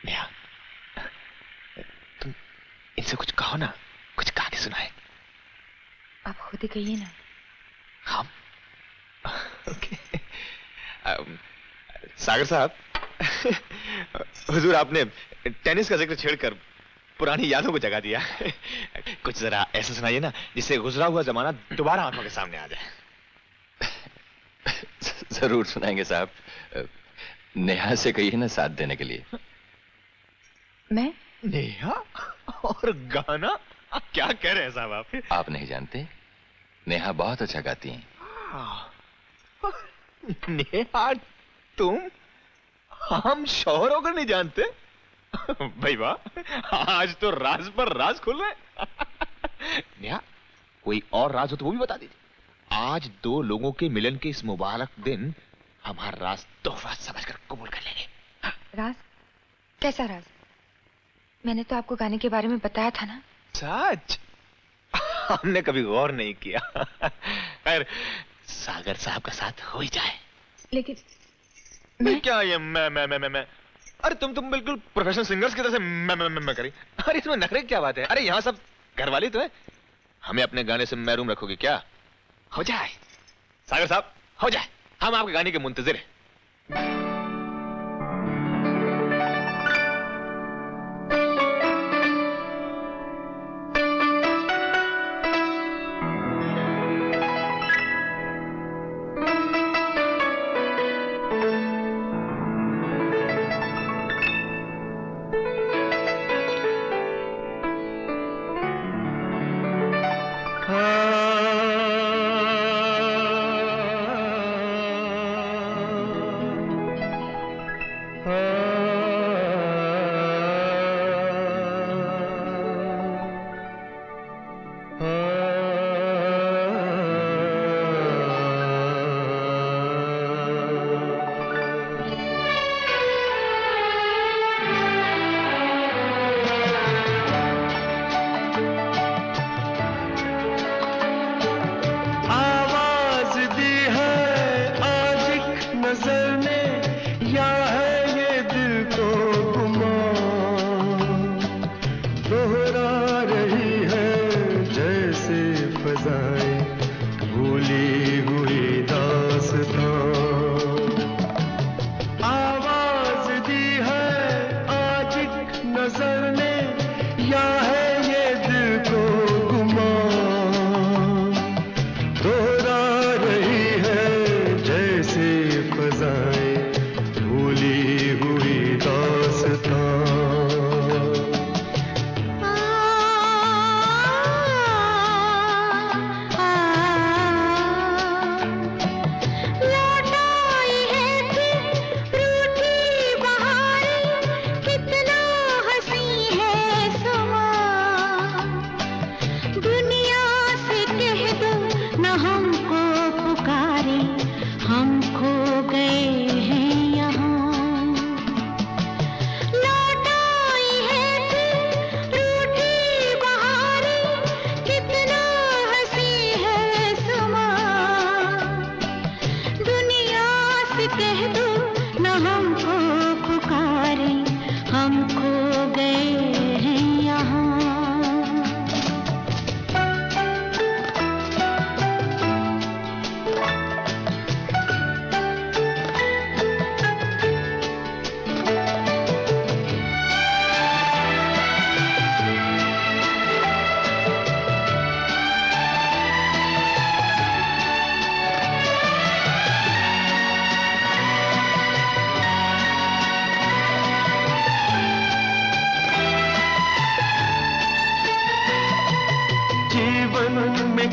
नेहा, तुम इनसे कुछ कहो ना, कुछ कहानी सुनाए। आप खुद ही कहिए ना। हम सागर साहब, हुजूर आपने टेनिस का जिक्र छेड़कर पुरानी यादों को जगा दिया। कुछ जरा ऐसा सुनाइए ना जिससे गुजरा हुआ जमाना दोबारा आंखों के सामने आ जाए। जरूर सुनाएंगे साहब। नेहा से कहिए ना साथ देने के लिए। मैं? नेहा और गाना? क्या कह रहे हैं साहब आप? आप नहीं जानते, नेहा बहुत अच्छा गाती हैं। नेहा, तुम? हम शौहर होकर नहीं जानते? भाई वाह, आज तो राज पर राज खुल रहे। नेहा, कोई और राज हो तो वो भी बता दीजिए। आज दो लोगों के मिलन के इस मुबारक दिन हमारा राज तोहफा समझकर कबूल कर लेंगे। राज? कैसा राज? मैंने तो आपको गाने के बारे में बताया था ना। सच? हमने कभी गौर नहीं किया। खैर, सागर साहब का साथ हो ही जाए। लेकिन मैं क्या ये मैं अरे तुम बिल्कुल प्रोफेशनल सिंगर्स की तरह से मैं करी। अरे इसमें नखरे क्या बात है? अरे यहाँ सब घरवाली तो है। हमें अपने गाने से महरूम रखोगे क्या? हो जाए सागर साहब, हो जाए। हम आपके गाने के मुंतजिर हैं।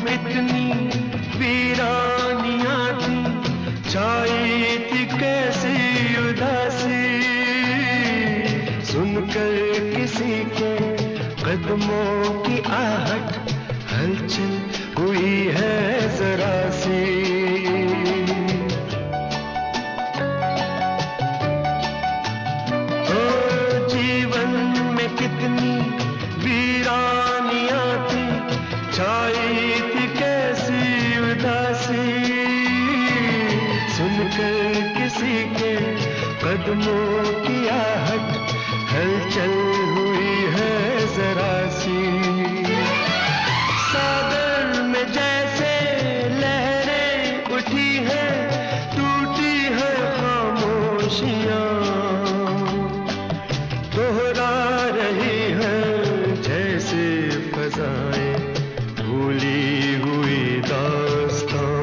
में कितनी वीरानियां थी, छाई थी कैसी उदासी। सुनकर किसी के कदमों की आहट, हलचल हुई है जरा सी। ओ जीवन में कितनी वीरानियां थी, छाई थी कैसी उदासी। सुनकर किसी के कदमों की आहट, हलचल हुई है जरा सी। सागर में जैसे लहरें उठी हैं, टूटी है खामोशियां, दोहरा रही है जैसे फजाएं भूली हुई दास्तां।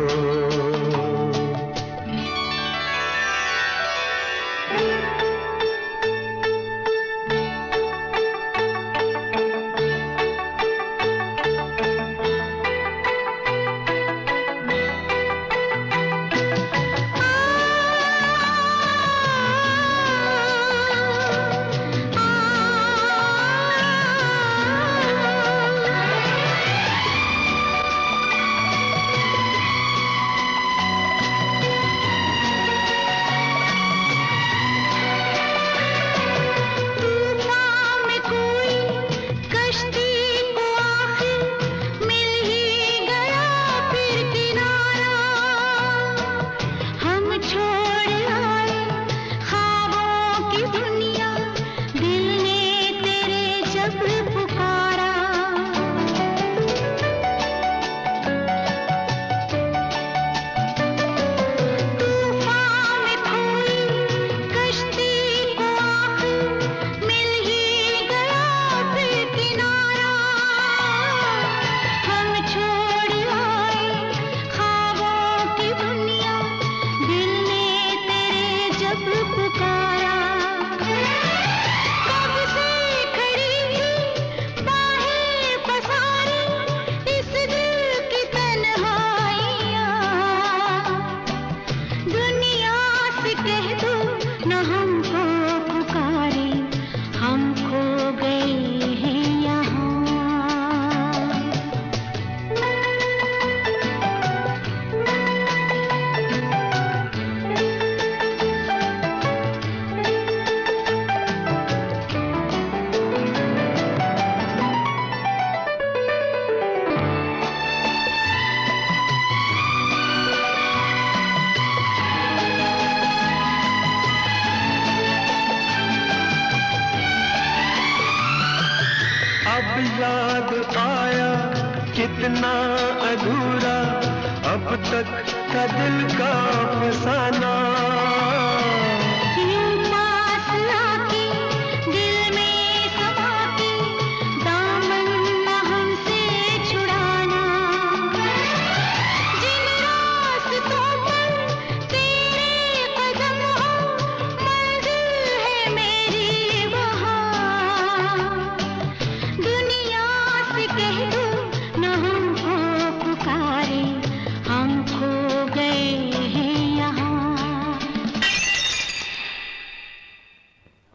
याद आया कितना अधूरा अब तक का दिल का फसाना।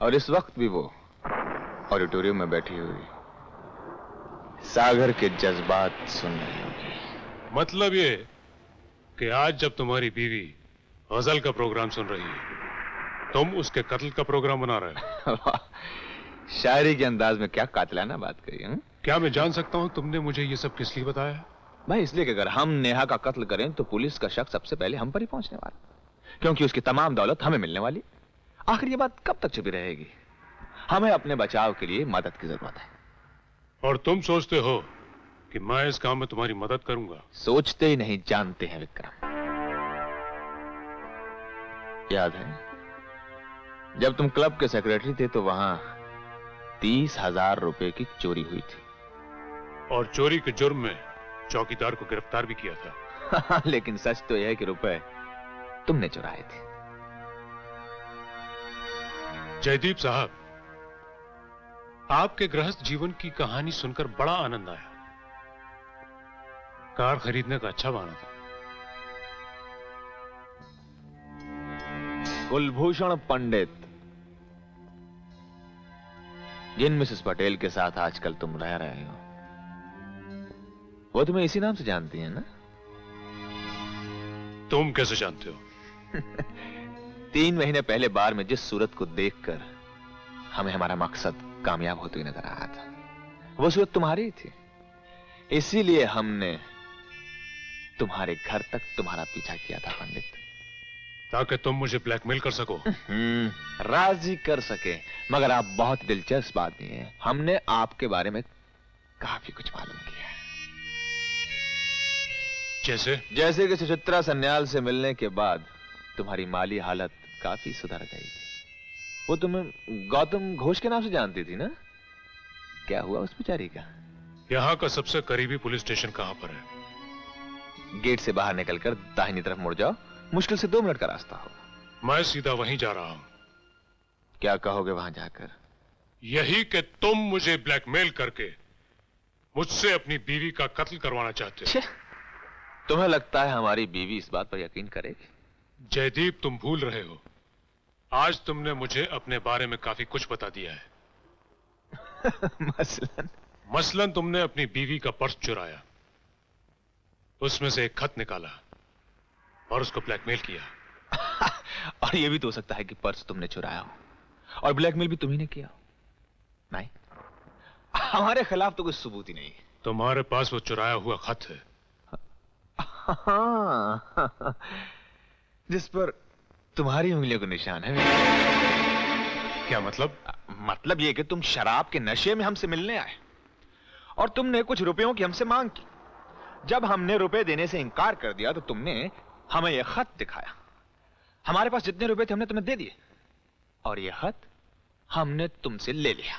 और इस वक्त भी वो ऑडिटोरियम में बैठी हुई सागर के जज्बात सुन रही होगी। मतलब ये कि आज जब तुम्हारी बीवी गजल का प्रोग्राम सुन रही है, तुम उसके कत्ल का प्रोग्राम बना रहे हो। शायरी के अंदाज में क्या कातिलाना बात कही है? क्या मैं जान सकता हूं तुमने मुझे ये सब किस लिए बताया? भाई इसलिए कि अगर हम नेहा का कत्ल करें तो पुलिस का शक सबसे पहले हम पर ही पहुंचने वाला, क्योंकि उसकी तमाम दौलत हमें मिलने वाली। आखिर ये बात कब तक छुपी रहेगी? हमें अपने बचाव के लिए मदद की जरूरत है। और तुम सोचते हो कि मैं इस काम में तुम्हारी मदद करूंगा? सोचते ही नहीं, जानते हैं विक्रम। याद है जब तुम क्लब के सेक्रेटरी थे तो वहां 30,000 रुपए की चोरी हुई थी, और चोरी के जुर्म में चौकीदार को गिरफ्तार भी किया था। लेकिन सच तो यह है कि रुपए तुमने चुराए थे। जयदीप साहब, आपके गृहस्थ जीवन की कहानी सुनकर बड़ा आनंद आया। कार खरीदने का अच्छा बहाना था। कुलभूषण पंडित, जिन मिसेस पटेल के साथ आजकल तुम रह रहे हो, वो तुम्हें इसी नाम से जानती है ना? तुम कैसे जानते हो? 3 महीने पहले बार में जिस सूरत को देखकर हमें हमारा मकसद कामयाब होते हुए नजर आ रहा था, वो सूरत तुम्हारी ही थी। इसीलिए हमने तुम्हारे घर तक तुम्हारा पीछा किया था पंडित, ताकि तुम मुझे ब्लैकमेल कर सको। राजी कर सके। मगर आप बहुत दिलचस्प आदमी हैं। हमने आपके बारे में काफी कुछ मालूम किया है। जैसे कि सुचित्रा सन्याल से मिलने के बाद तुम्हारी माली हालत काफी सुधर गई थी। वो तुम्हें गौतम घोष के नाम से जानती थी ना? क्या हुआ उस बेचारी का? यहाँ का सबसे करीबी पुलिस स्टेशन कहाँ पर है? गेट से बाहर निकलकर दाहिनी तरफ मुड़ जाओ, मुश्किल से 2 मिनट का रास्ता होगा। मैं सीधा वहीं जा रहा हूं। क्या कहोगे वहां जाकर? यही कि तुम मुझे ब्लैकमेल करके मुझसे अपनी बीवी का कत्ल करवाना चाहते हो। तुम्हें लगता है हमारी बीवी इस बात पर यकीन करेगी? जयदीप, तुम भूल रहे हो, आज तुमने मुझे अपने बारे में काफी कुछ बता दिया है। मसलन तुमने अपनी बीवी का पर्स चुराया, उसमें से एक खत निकाला और उसको ब्लैकमेल किया। और यह भी तो हो सकता है कि पर्स तुमने चुराया हो और ब्लैकमेल भी तुम्ही ने किया हो। नहीं, हमारे खिलाफ तो कोई सबूत ही नहीं है। तुम्हारे पास वो चुराया हुआ खत है। जिस पर तुम्हारी उंगलियों का निशान है। क्या मतलब? मतलब यह कि तुम शराब के नशे में हमसे मिलने आए और तुमने कुछ रुपयों की हमसे मांग की। जब हमने रुपए देने से इनकार कर दिया तो तुमने हमें यह खत दिखाया। हमारे पास जितने रुपए थे हमने तुम्हें दे दिए और यह खत हमने तुमसे ले लिया।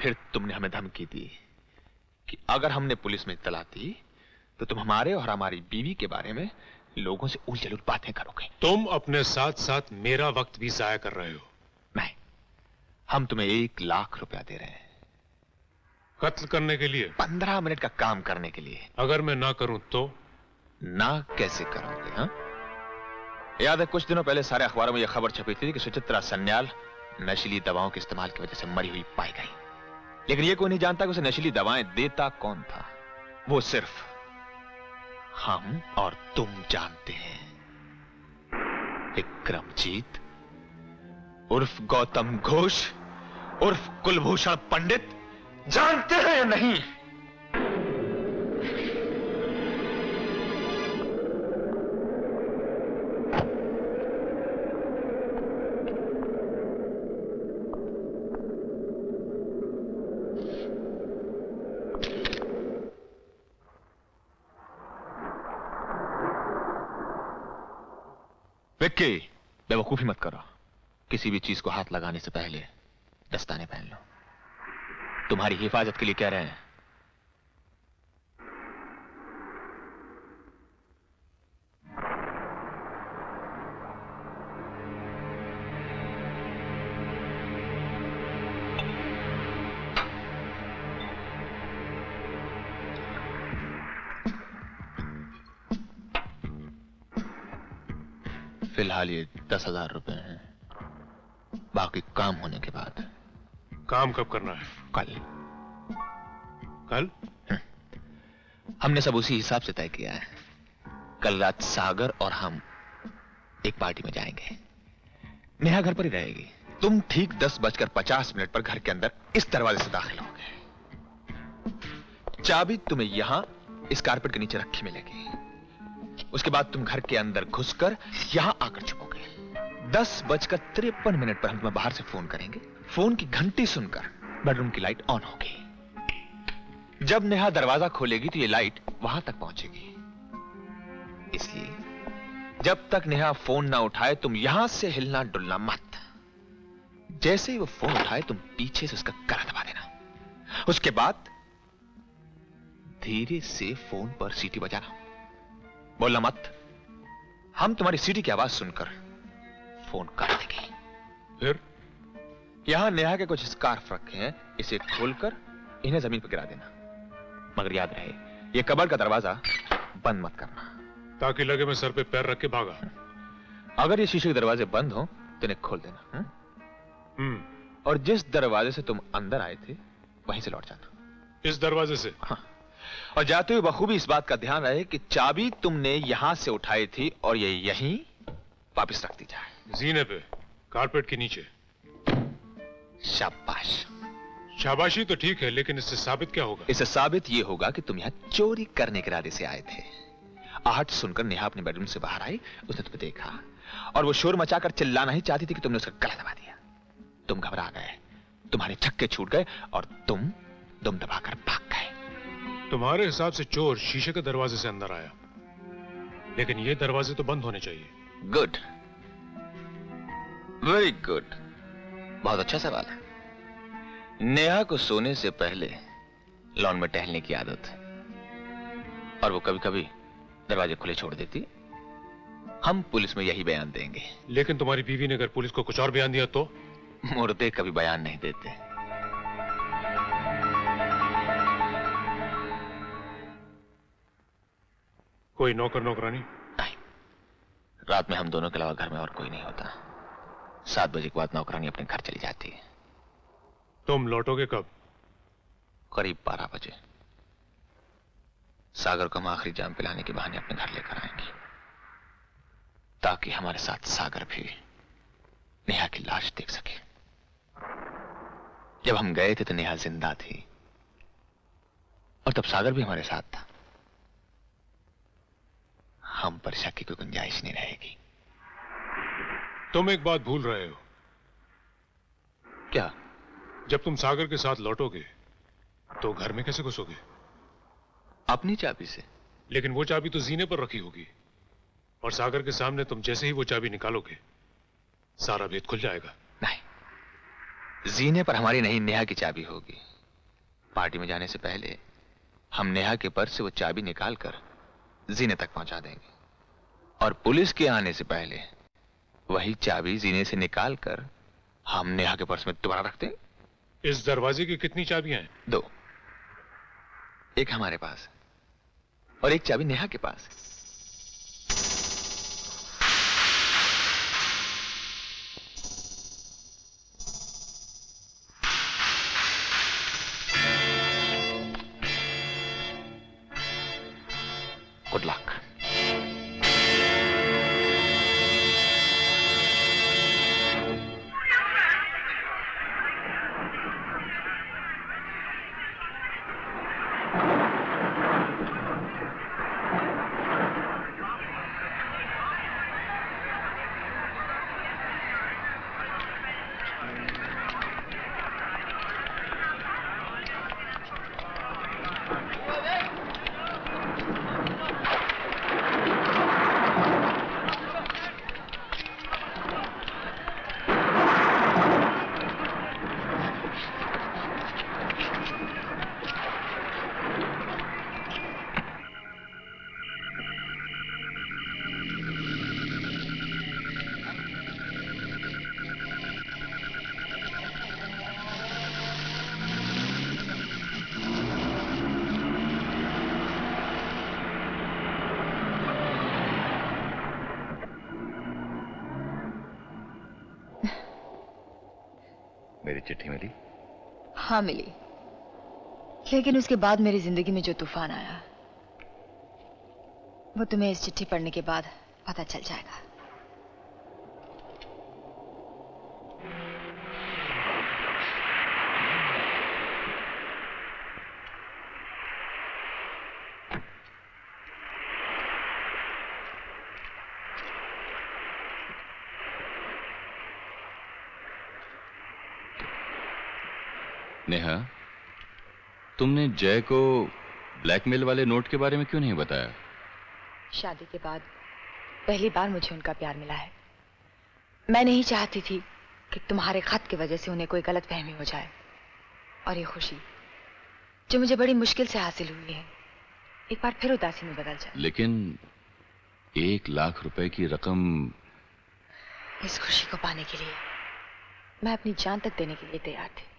फिर तुमने हमें धमकी दी कि अगर हमने पुलिस में इत्तला दी तो तुम हमारे और हमारी बीवी के बारे में लोगों से उलझुल बातें करोगे। तुम अपने साथ साथ मेरा वक्त भी जाया कर रहे हो। नहीं, हम तुम्हें 1 लाख रुपया दे रहे हैं। कत्ल करने के लिए? 15 मिनट का काम करने के लिए। अगर मैं ना करूं तो? ना कैसे करोगे? हाँ, याद है कुछ दिनों पहले सारे अखबारों में यह खबर छपी थी कि सुचित्रा सन्याल नशीली दवाओं के इस्तेमाल की वजह से मरी हुई पाई गई। लेकिन यह कोई नहीं जानता कि उसे नशीली दवाएं देता कौन था। वो सिर्फ हम और तुम जानते हैं। विक्रमजीत उर्फ गौतम घोष उर्फ कुलभूषण पंडित, जानते हैं या नहीं? विक्की, बेवकूफी मत करो। किसी भी चीज को हाथ लगाने से पहले दस्ताने पहन लो। तुम्हारी हिफाजत के लिए कह रहे हैं। फिलहाल ये 10,000 रुपए हैं, बाकी काम होने के बाद। काम कब करना है? कल। कल? हमने सब उसी हिसाब से तय किया है। कल रात सागर और हम एक पार्टी में जाएंगे। नेहा घर पर ही रहेगी। तुम ठीक 10:50 पर घर के अंदर इस दरवाजे से दाखिल होगे। चाबी तुम्हें यहां इस कारपेट के नीचे रखी मिलेगी। उसके बाद तुम घर के अंदर घुसकर यहां आकर छुपोगे। 10:53 पर हम तुम्हें बाहर से फोन करेंगे। फोन की घंटी सुनकर बेडरूम की लाइट ऑन होगी। जब नेहा दरवाजा खोलेगी तो ये लाइट वहां तक पहुंचेगी। इसलिए जब तक नेहा फोन ना उठाए तुम यहां से हिलना डुलना मत। जैसे ही वो फोन उठाए तुम पीछे से उसका गला दबा देना। उसके बाद धीरे से फोन पर सीटी बजाना। बोलना मत। हम तुम्हारी सीटी की आवाज सुनकर फोन काट देंगे। फिर यहां नेहा के कुछ स्कार्फ रखे हैं, इसे खोलकर इन्हें जमीन पर गिरा देना। मगर याद रहे ये कबर्ड का दरवाजा बंद मत करना, ताकि लगे मैं सर पे पैर रख के भागा। अगर ये शीशे के दरवाजे बंद हो तो इन्हें खोल देना। और जिस दरवाजे से तुम अंदर आए थे वहीं से लौट जाना। इस दरवाजे से? हाँ। और जाते हुए बखूबी इस बात का ध्यान रहे कि चाबी तुमने यहां से उठाई थी और ये यहीं वापस रख दी जाए। जीने पे, कारपेट के नीचे। शाबाश। शाबाशी तो ठीक है, लेकिन इससे साबित क्या होगा? इससे साबित ये होगा कि तुम यहां चोरी करने के इरादे से आए थे। आहट सुनकर नेहा अपने बेडरूम से बाहर आई, उसने तुम्हें देखा और वो शोर मचाकर चिल्लाना ही चाहती थी कि तुमने उसका गला दबा दिया। तुम घबरा गए, तुम्हारे छक्के छूट गए और तुम दम दबाकर भाग गए। तुम्हारे हिसाब से चोर शीशे के दरवाजे से अंदर आया, लेकिन ये दरवाजे तो बंद होने चाहिए। गुड, वेरी गुड, बहुत अच्छा सवाल है। नेहा को सोने से पहले लॉन में टहलने की आदत है और वो कभी कभी दरवाजे खुले छोड़ देती। हम पुलिस में यही बयान देंगे। लेकिन तुम्हारी बीवी ने अगर पुलिस को कुछ और बयान दिया तो? मुर्दे कभी बयान नहीं देते। कोई नौकर नौकरानी? नहीं, रात में हम दोनों के अलावा घर में और कोई नहीं होता। 7 बजे के बाद नौकरानी अपने घर चली जाती है। तुम लौटोगे कब? करीब 12 बजे। सागर को हम आखिरी जाम पिलाने के बहाने अपने घर लेकर आएंगे, ताकि हमारे साथ सागर भी नेहा की लाश देख सके। जब हम गए थे तो नेहा जिंदा थी और तब सागर भी हमारे साथ था। हम पर शक की कोई गुंजाइश नहीं रहेगी। तुम एक बात भूल रहे हो। क्या? जब तुम सागर के साथ लौटोगे तो घर में कैसे घुसोगे? अपनी चाबी से। लेकिन वो चाबी तो जीने पर रखी होगी और सागर के सामने तुम जैसे ही वो चाबी निकालोगे सारा भेद खुल जाएगा। नहीं, जीने पर हमारी नहीं, नेहा की चाबी होगी। पार्टी में जाने से पहले हम नेहा के पर्स से वो चाबी निकालकर जीने तक पहुंचा देंगे और पुलिस के आने से पहले वही चाबी जीने से निकालकर हम नेहा के पर्स में दोबारा रख देंगे। इस दरवाजे की कितनी चाबियां हैं? 2। एक हमारे पास और एक चाबी नेहा के पास। Good luck. मेरी चिट्ठी मिली? हाँ मिली, लेकिन उसके बाद मेरी जिंदगी में जो तूफान आया वो तुम्हें इस चिट्ठी पढ़ने के बाद पता चल जाएगा। नेहा, तुमने जय को ब्लैकमेल वाले नोट के बारे में क्यों नहीं बताया? शादी के बाद पहली बार मुझे उनका प्यार मिला है। मैं नहीं चाहती थी कि तुम्हारे खत की वजह से उन्हें कोई गलतफहमी हो जाए और ये खुशी जो मुझे बड़ी मुश्किल से हासिल हुई है एक बार फिर उदासी में बदल जाए। लेकिन 1 लाख रुपए की रकम। इस खुशी को पाने के लिए मैं अपनी जान तक देने के लिए तैयार थी।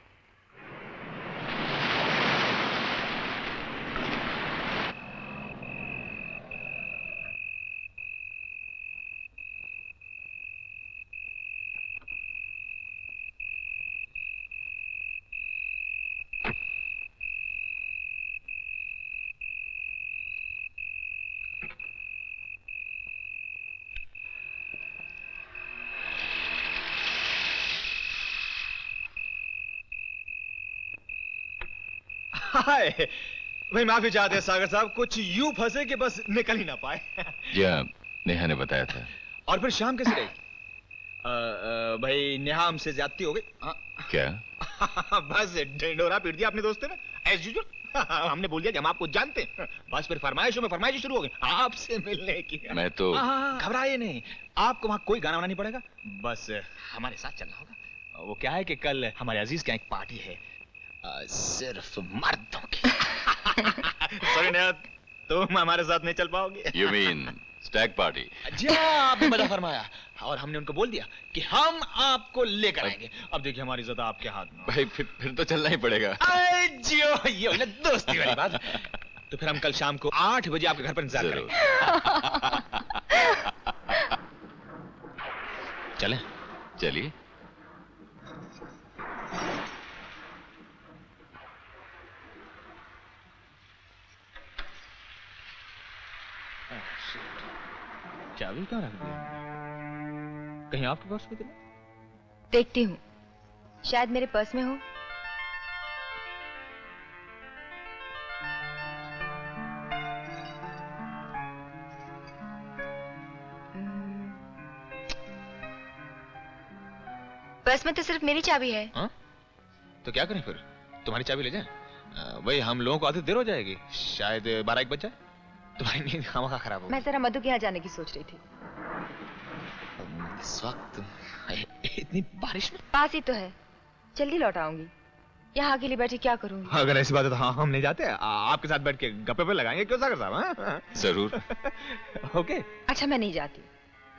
हाय भाई, माफी चाहते हैं सागर साहब, कुछ यूं फंसे कि बस निकल ही ना पाए। जी हाँ, नेहा ने बताया था। और फिर शाम कैसे रही? भाई नेहा हमसे ज्यादती हो गई। क्या? बस ढिंडोरा पीट दिया अपने दोस्तों ने, एज यूजुअल। हमने बोल दिया कि हम आपको जानते हैं। बस फिर फरमाइशों में फरमाइश शुरू हो गई आपसे मिलने की। मैं तो घबराइए नहीं, आपको वहां कोई गाना नहीं पड़ेगा, बस हमारे साथ चलना होगा। वो क्या है कि कल हमारे अजीज के यहाँ एक पार्टी है, सिर्फ मर्दों की। सॉरी नेहा, तुम हमारे साथ नहीं चल पाओगे। You mean stag party? जी हाँ, आपने मजा फरमाया। और हमने उनको बोल दिया कि हम आपको लेकर आएंगे। अब देखिए हमारी इज्जत आपके हाथ में। भाई फिर तो चलना ही पड़ेगा। जियो, ये हुई ना दोस्ती वाली बात। तो फिर हम कल शाम को 8 बजे आपके घर पर इंतजार करेंगे। चलें? चलिए। चाबी कहाँ रख दी? कहीं आपके पर्स में तो नहीं? देखती हूँ, शायद मेरे पर्स में हो। पर्स में तो सिर्फ मेरी चाबी है। हाँ? तो क्या करें फिर? तुम्हारी चाबी ले जाएं? वही हम लोगों को आधी देर हो जाएगी, शायद 12-1 बज जाए। तुम्हारी नींद खामखा खराब हो। मैं जरा मधु के यहाँ जाने की सोच रही थी। इस वक्त इतनी बारिश में? पास ही तो है, जल्दी लौट आऊंगी। यहाँ अकेली बैठी क्या करूंगी? अगर ऐसी बात है तो हाँ, हम नहीं जाते। आपके साथ बैठ के गप्पे पे लगाएंगे, क्यों सागर साहब? हाँ? जरूर। ओके। अच्छा मैं नहीं जाती,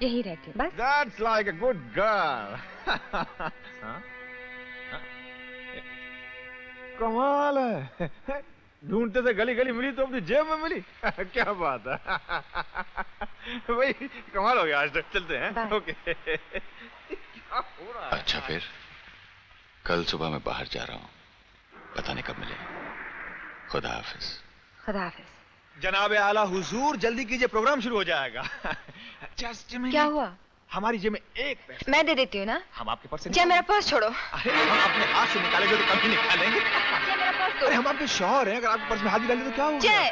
यहीं रहती हूँ बस। That's like a good girl. कमाल है, ढूंढते थे गली गली मिली तो अपनी जेब में मिली। क्या बात है। भाई कमाल हो गया, आज तक चलते हैं। ओके। क्या हो रहा है? अच्छा फिर कल सुबह मैं बाहर जा रहा हूँ, पता नहीं कब मिले। खुदा हाफिज। खुदा हाफिज। जनाबे आला हुजूर, जल्दी कीजिए, प्रोग्राम शुरू हो जाएगा। क्या हुआ? हमारी जेब में एक पैसा। मैं दे देती हूँ ना। हम आपके पर्स से जय मेरा पर्स छोड़ो। अरे हम अपने हाथ से निकालेंगे तो कभी निकालेंगे। जय मेरा पर्स दो। अरे हम आपके शौहर हैं, अगर आपके पर्स में हाथ डालेंगे तो क्या होगा? जय।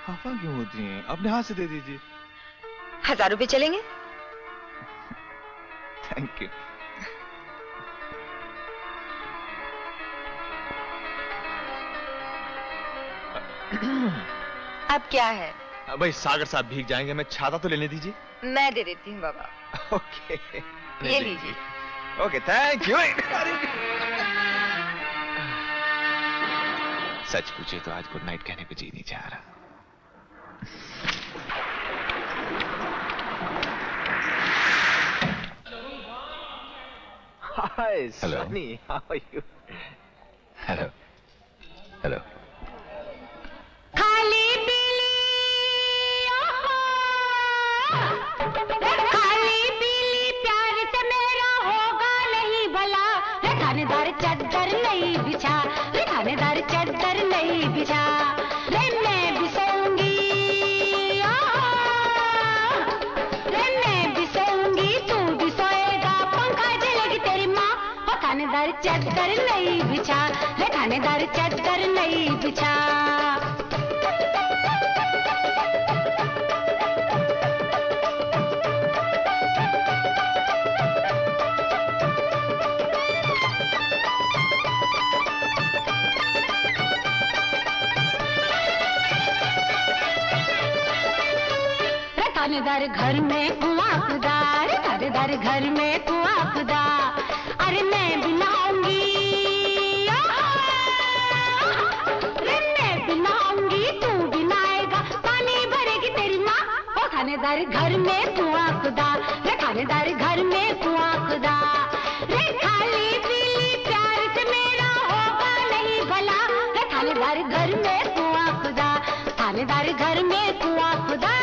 खफा क्यों होती हैं? अपने हाथ से दे दीजिए। 1000 रुपए चलेंगे? Thank you. अब क्या है? भाई सागर साहब भीग जाएंगे, मैं छाता तो लेने दीजिए। मैं दे देती हूँ बाबा। ओके। ये लीजिए। Okay thank you. सच पूछे तो आज गुड नाइट कहने को जी नहीं चाह रहा। Hi Sunny, how are you? Hello hello. खाली पीली प्यार से मेरा होगा नहीं भला। थानेदार चद्दर नहीं बिछा, थानेदार चद्दर नहीं बिछा। मैं भी सोऊंगी, मैं भी सोऊंगी, तू भी सोएगा, पंखा जलेगी तेरी माँ। थानेदार चद्दर नहीं बिछा, थानेदार चद्दर नहीं बिछा। थानेदार घर में कुआं खुदा, थानेदार घर में कुआं खुदा। अरे मैं भी नहाऊंगी, मैं भी नहाऊंगी, तू भी नहाएगा, पानी भरेगी तेरी माँ। ओ थानेदार घर में कुआं खुदा, थानेदार घर में कुआं खुदा। रे खाली पीली प्यार से मेरा होगा नहीं भला। थानेदार घर में कुआं खुदा, थानेदार घर में कुआं खुदा।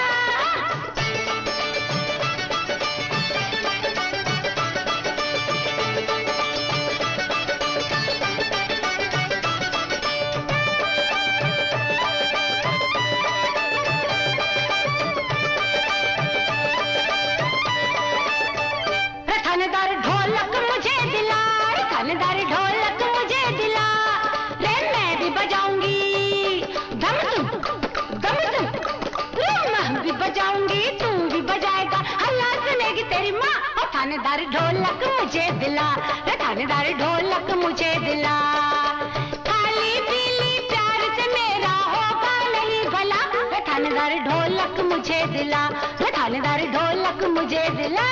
थानेदार ढोलक मुझे दिला, थानेदार ढोलक मुझे दिला। रे मैं भी बजाऊं बजाऊंगी तू भी बजाएगा, हल्ला सुनेगी तेरी माँ। और थानेदार ढोलक मुझे दिला, रे थानेदार ढोलक मुझे दिला। खाली पीली प्यार से मेरा होगा नहीं भला, रे थानेदार ढोलक मुझे दिला, रे थानेदार ढोलक मुझे दिला।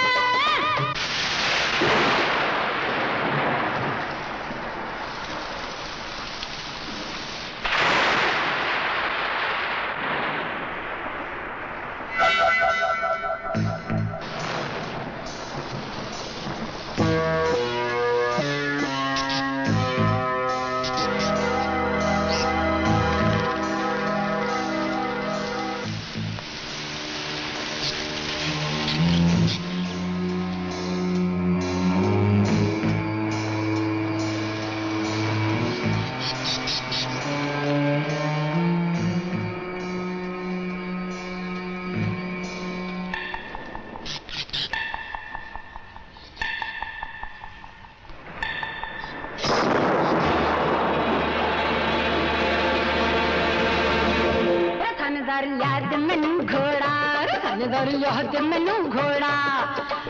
याद मैनू घोड़ा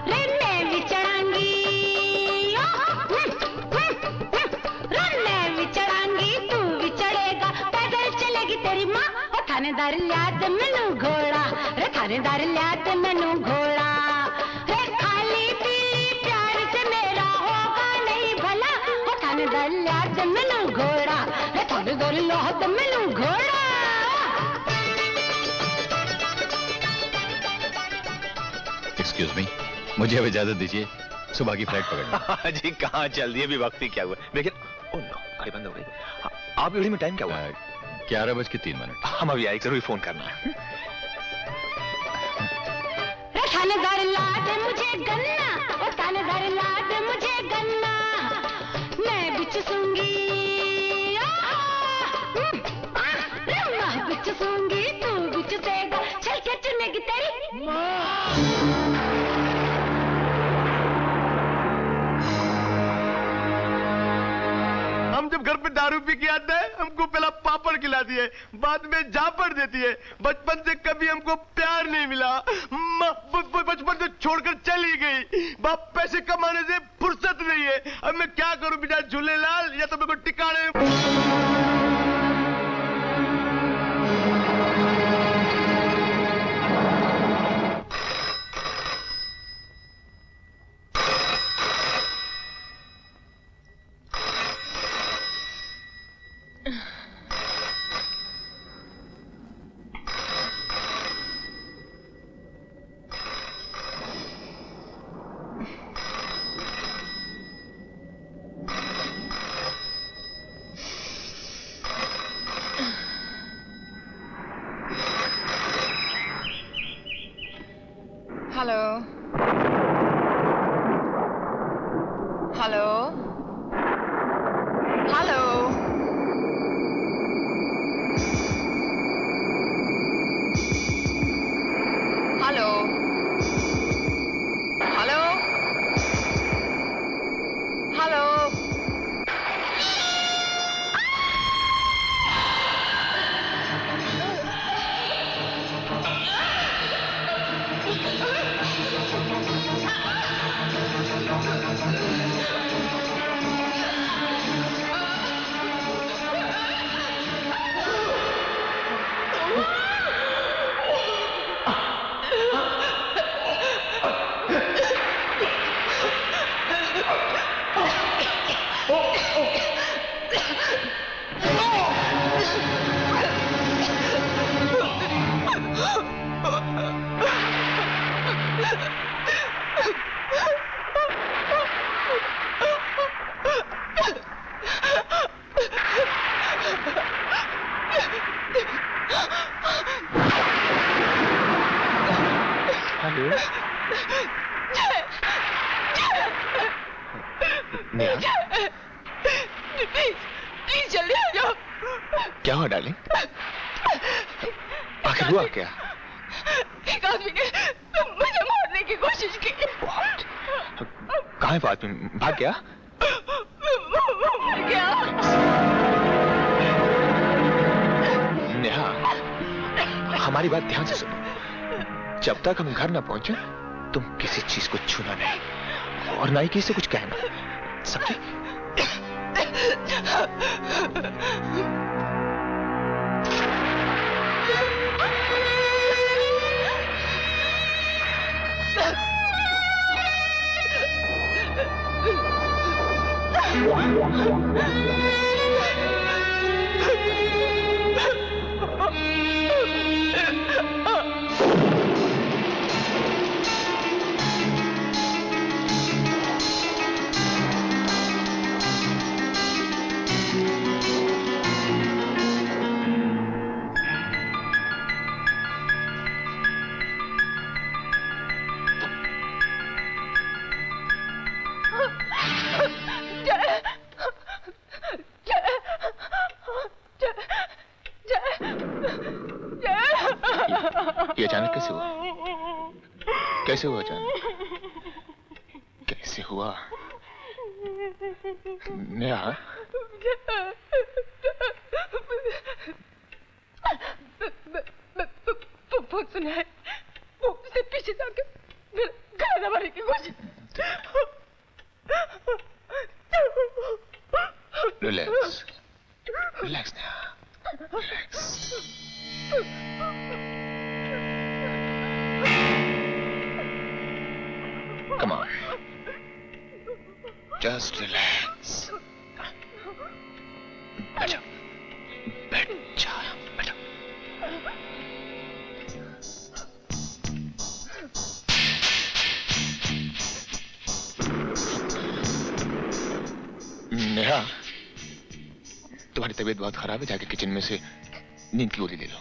रे मैं भी चढ़ांगी, मैं भी चढ़ांगी तू भी चढ़ेगा, पैदल चलेगी तेरी माँ। ओ थानेदार याद मैनू घोड़ा, रे थानेदार याद मैनू घोड़ा। रे खाली पीली प्यार से मेरा होगा नहीं भला, ओ थानेदार याद मैनू घोड़ा, रे थानेदार याद मैनू घोड़ा। एक्सक्यूज मी, मुझे अब इजाजत दीजिए, सुबह की फ्लाइट पकड़ना। जी कहाँ चल दिए, अभी वक्त ही क्या हुआ। लेकिन ओह नो, गाड़ी बंद हो गई। आप गाड़ी में टाइम क्या हुआ? 11:03। हम अभी आए, जरूर फोन करना है। थानेदार ला दे मुझे गन्ना, ओ थानेदार ला दे मुझे गन्ना, मैं बिच सूंगी, मैं बिच सूंगी तू बिच देगा, चल के चुनेगी तेरी हम जब घर पे दारू पी के आते हैं हमको पहला पापड़ खिला दिए, बाद में जापड़ देती है। बचपन से कभी हमको प्यार नहीं मिला, बचपन से छोड़कर चली गई। बाप पैसे कमाने से फुर्सत नहीं है। अब मैं क्या करूं बेचारा झूलेलाल, या तो मेरे को टिकाने। Hello hello hello hello hello hello please जल्दी आ जाओ। क्या हुआ डार्लिंग? आखिर हुआ क्या? एक आदमी ने मुझे मारने की कोशिश की। कहाँ है वो आदमी? भाग गया? मर गया। नेहा, हमारी बात ध्यान से सुनो। जब तक हम घर ना पहुंचे तुम किसी चीज को छूना नहीं और ना ही किसी से कुछ कहना, समझे? ये अचानक कैसे हुआ? कैसे हुआ अचानक? कैसे हुआ? नेहा? बहुत सुना है, वो उससे पीछे जाकर गाना मारने की कोशिश। Relax, relax Neha, relax. Come on. Just relax. बैठ जा, बैठ जा, बैठ जा। नेहा, तुम्हारी तबीयत बहुत खराब है, जाके किचन में से नींद की गोली ले लो।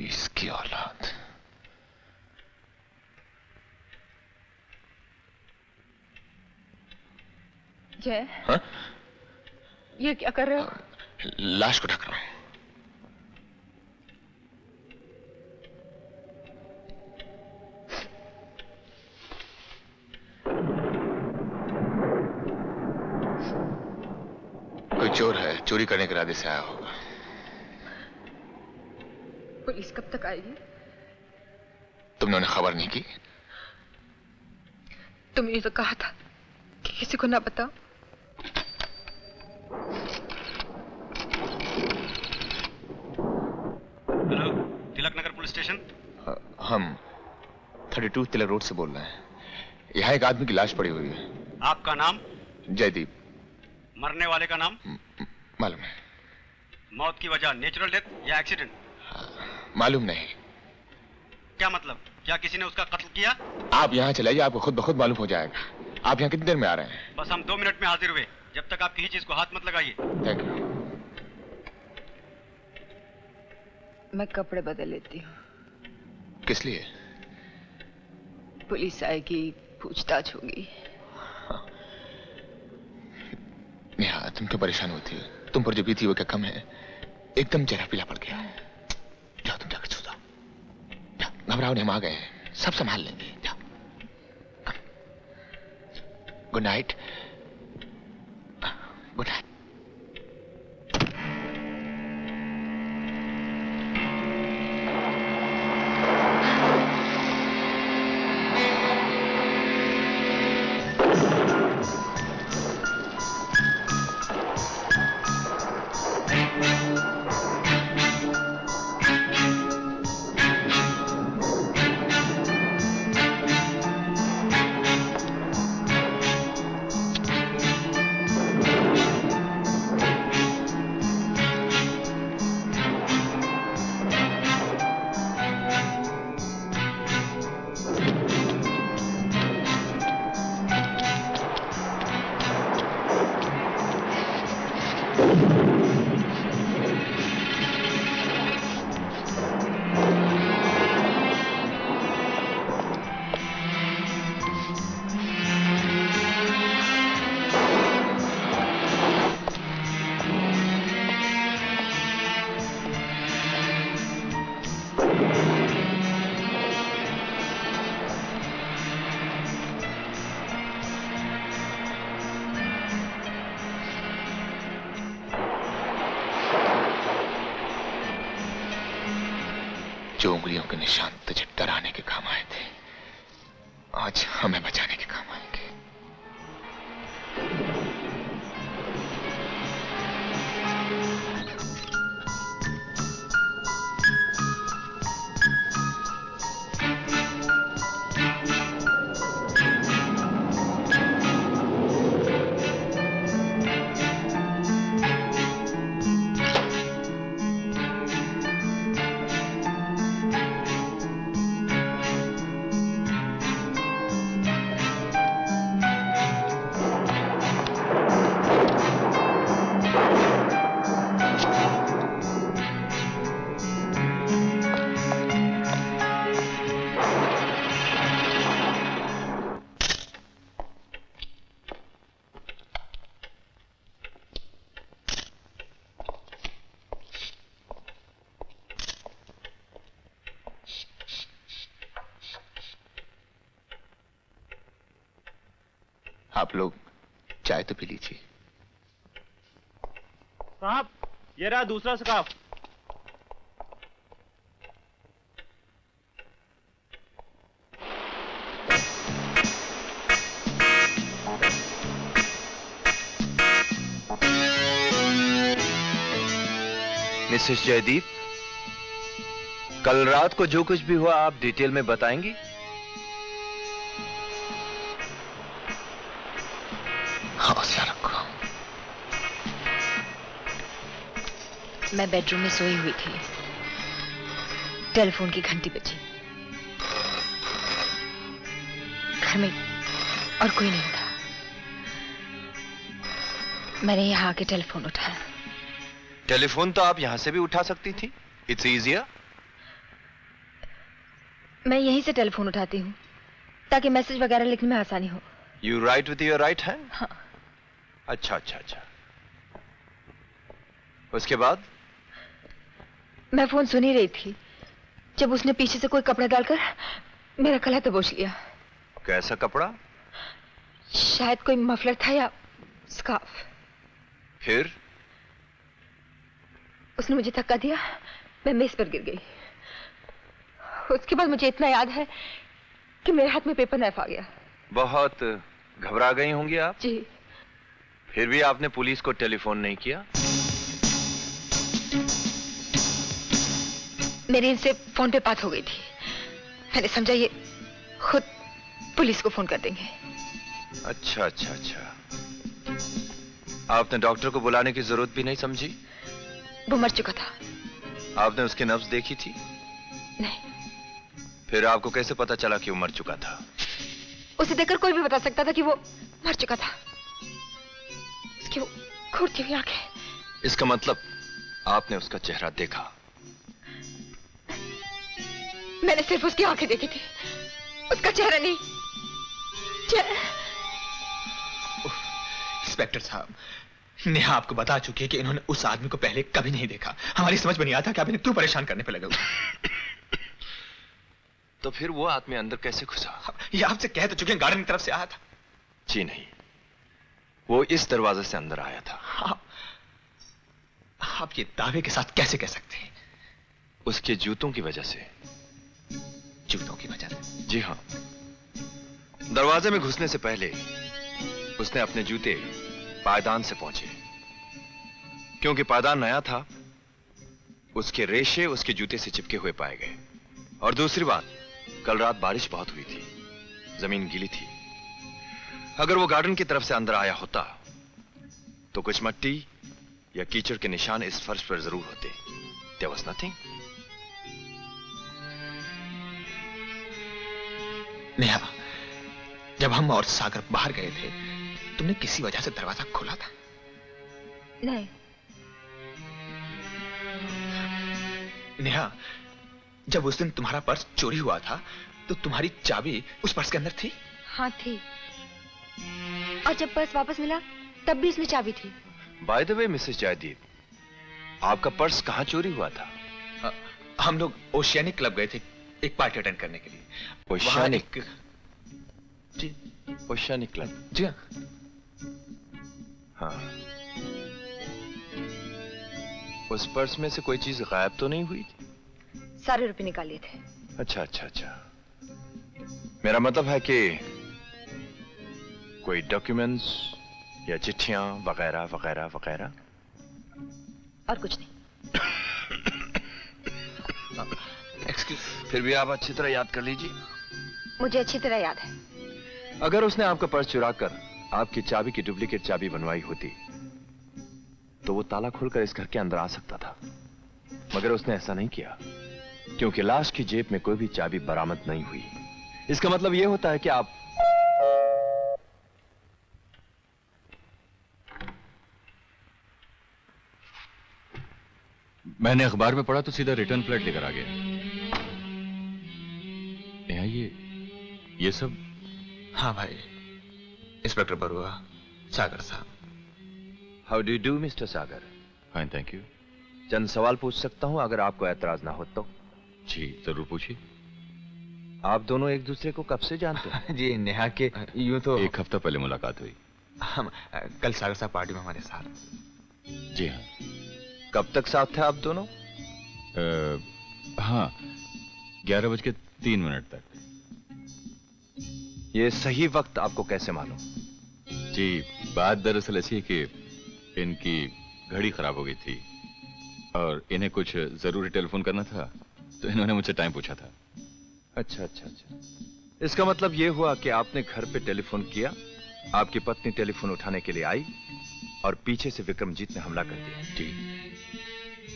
इसकी औलाद। जय, हाँ? ये क्या कर रहे हो? लाश को ढक रहा हूं। कोई चोर है, चोरी करने के इरादे से आया होगा। पुलिस कब तक आएगी? तुमने उन्हें खबर नहीं की? तुमने तो कहा था कि किसी को ना बताओ। Hello, Tilak Nagar police station. हम 32 तिलक रोड से बोल रहे हैं। यहाँ एक आदमी की लाश पड़ी हुई है। आपका नाम? जयदीप। मरने वाले का नाम? मालूम है। मौत की वजह नेचुरल डेथ या एक्सीडेंट? मालूम नहीं। क्या मतलब? क्या किसी ने उसका कत्ल किया? आप यहाँ चलाइए, आपको खुद ब खुद मालूम हो जाएगा। आप यहाँ कितनी देर में आ रहे हैं? बस हम 2 मिनट में हाजिर हुए। जब तक आप किसी चीज को हाथ मत लगाइए। Thank you. मैं कपड़े बदल लेती हूँ। किस लिए? पुलिस आएगी, पूछताछ होगी। हाँ। नेहा, तुम क्यों परेशान होती हो? तुम पर जो बीती वो क्या कम है? एकदम चेहरा पीला पड़ गया है। जाओ तुम जाकर सो जाओ। जाओ, घबराओ नहीं, हम आ गए हैं, सब संभाल लेंगे। जाओ। Good night. Good night. जो उंगलियों के निशान तुझे डराने के काम आए थे, आज हमें बचाने के काम आएंगे। आप लोग चाय तो पी लीजिए। साहब, ये रहा दूसरा स्कार्फ। मिसेस जयदीप, कल रात को जो कुछ भी हुआ आप डिटेल में बताएंगी? हौसला रखो। मैं बेडरूम में सोई हुई थी, टेलीफोन की घंटी बजी। घर में और कोई नहीं था। मैंने यहाँ आके टेलीफोन उठाया। टेलीफोन तो आप यहां से भी उठा सकती थी। It's easier. मैं यहीं से टेलीफोन उठाती हूँ ताकि मैसेज वगैरह लिखने में आसानी हो। You right with your right hand? हाँ। अच्छा अच्छा अच्छा। उसके बाद? मैं फोन सुन ही रही थी जब उसने पीछे से कोई कपड़ा डालकर मेरा गला दबोच लिया। कैसा कपड़ा? शायद कोई मफलर था या स्कार्फ। फिर? उसने मुझे धक्का दिया, मैं मेज पर गिर गई। उसके बाद मुझे इतना याद है कि मेरे हाथ में पेपर नाइफ आ गया। बहुत घबरा गई होंगी आप? जी। फिर भी आपने पुलिस को टेलीफोन नहीं किया? मेरी इनसे फोन पे बात हो गई थी। मैंने समझा ये खुद पुलिस को फोन कर देंगे। अच्छा अच्छा अच्छा। आपने डॉक्टर को बुलाने की जरूरत भी नहीं समझी? वो मर चुका था। आपने उसकी नब्ज देखी थी? नहीं। फिर आपको कैसे पता चला कि वो मर चुका था? उसे देखकर कोई भी बता सकता था कि वो मर चुका था। उसकी वो घूरती हुई आंखें। इसका मतलब आपने उसका चेहरा देखा? मैंने सिर्फ उसकी आंखें देखी थी, उसका चेहरा नहीं। इंस्पेक्टर साहब, नेहा आपको बता चुकी है कि इन्होंने उस आदमी को पहले कभी नहीं देखा। हमारी समझ में नहीं आता कि आप इन्हें क्यों परेशान करने पे लगे हुए। तो फिर वो आदमी अंदर कैसे घुसा? ये आपसे कह तो चुके हैं, गार्डन की तरफ से आया था। जी नहीं, वो इस दरवाजे से अंदर आया था। आप ये दावे के साथ कैसे कह सकते हैं? उसके जूतों की वजह से। जूतों की वजह से? जी हाँ। दरवाजे में घुसने से पहले उसने अपने जूते पायदान से पहुंचे। क्योंकि पायदान नया था, उसके रेशे उसके जूते से चिपके हुए पाए गए। और दूसरी बात, कल रात बारिश बहुत हुई थी, जमीन गीली थी। अगर वो गार्डन की तरफ से अंदर आया होता तो कुछ मट्टी या कीचड़ के निशान इस फर्श पर जरूर होते। There was nothing. नेहा, जब हम और सागर बाहर गए थे, तुमने किसी वजह से दरवाजा खोला था? नहीं। नेहा, जब उस दिन तुम्हारा पर्स चोरी हुआ था तो तुम्हारी चाबी उस पर्स के अंदर थी? हाँ थी। और जब पर्स वापस मिला तब भी इसमें चाबी थी। By the way Mrs Jaydeep, आपका पर्स कहाँ चोरी हुआ था? हम लोग ओशियानिक क्लब गए थे एक पार्टी अटेंड करने के लिए। ओशियानिक? जी, ओशियानिक क्लब। जी हाँ। हाँ। उस पर्स में से कोई चीज गायब तो नहीं हुई थी? सारे रुपए निकाल लिए थे। अच्छा अच्छा अच्छा, मेरा मतलब है कि कोई डॉक्यूमेंट्स या चिट्ठियां वगैरह वगैरह वगैरह? और कुछ नहीं। एक्सक्यूज, फिर भी आप अच्छी तरह याद कर लीजिए। मुझे अच्छी तरह याद है। अगर उसने आपका पर्स चुरा कर आपकी चाबी की डुप्लीकेट चाबी बनवाई होती तो वो ताला खोलकर इस घर के अंदर आ सकता था, मगर उसने ऐसा नहीं किया क्योंकि लाश की जेब में कोई भी चाबी बरामद नहीं हुई। इसका मतलब यह होता है कि आप मैंने अखबार में पढ़ा तो सीधा रिटर्न फ्लाइट लेकर आ गया। नेहा, ये सब? हाँ भाई, इंस्पेक्टर बरुआ, सागर साहब। How do do mister Sagar? Fine thank you. चंद सवाल पूछ सकता हूं अगर आपको ऐतराज ना हो तो? जी जरूर पूछिए। आप दोनों एक दूसरे को कब से जानते हैं? जी नेहा के यूं तो 1 हफ्ता पहले मुलाकात हुई। हम कल सागर साहब पार्टी में हमारे साथ। जी हाँ। कब तक साथ थे आप दोनों? हाँ, 11:03 तक। ये सही वक्त आपको कैसे मालूम? जी बात दरअसल ऐसी है कि इनकी घड़ी खराब हो गई थी और इन्हें कुछ जरूरी टेलीफोन करना था तो इन्होंने मुझसे टाइम पूछा था। अच्छा अच्छा अच्छा, इसका मतलब ये हुआ कि आपने घर पे टेलीफोन किया, आपकी पत्नी टेलीफोन उठाने के लिए आई और पीछे से विक्रमजीत ने हमला कर दिया। जी,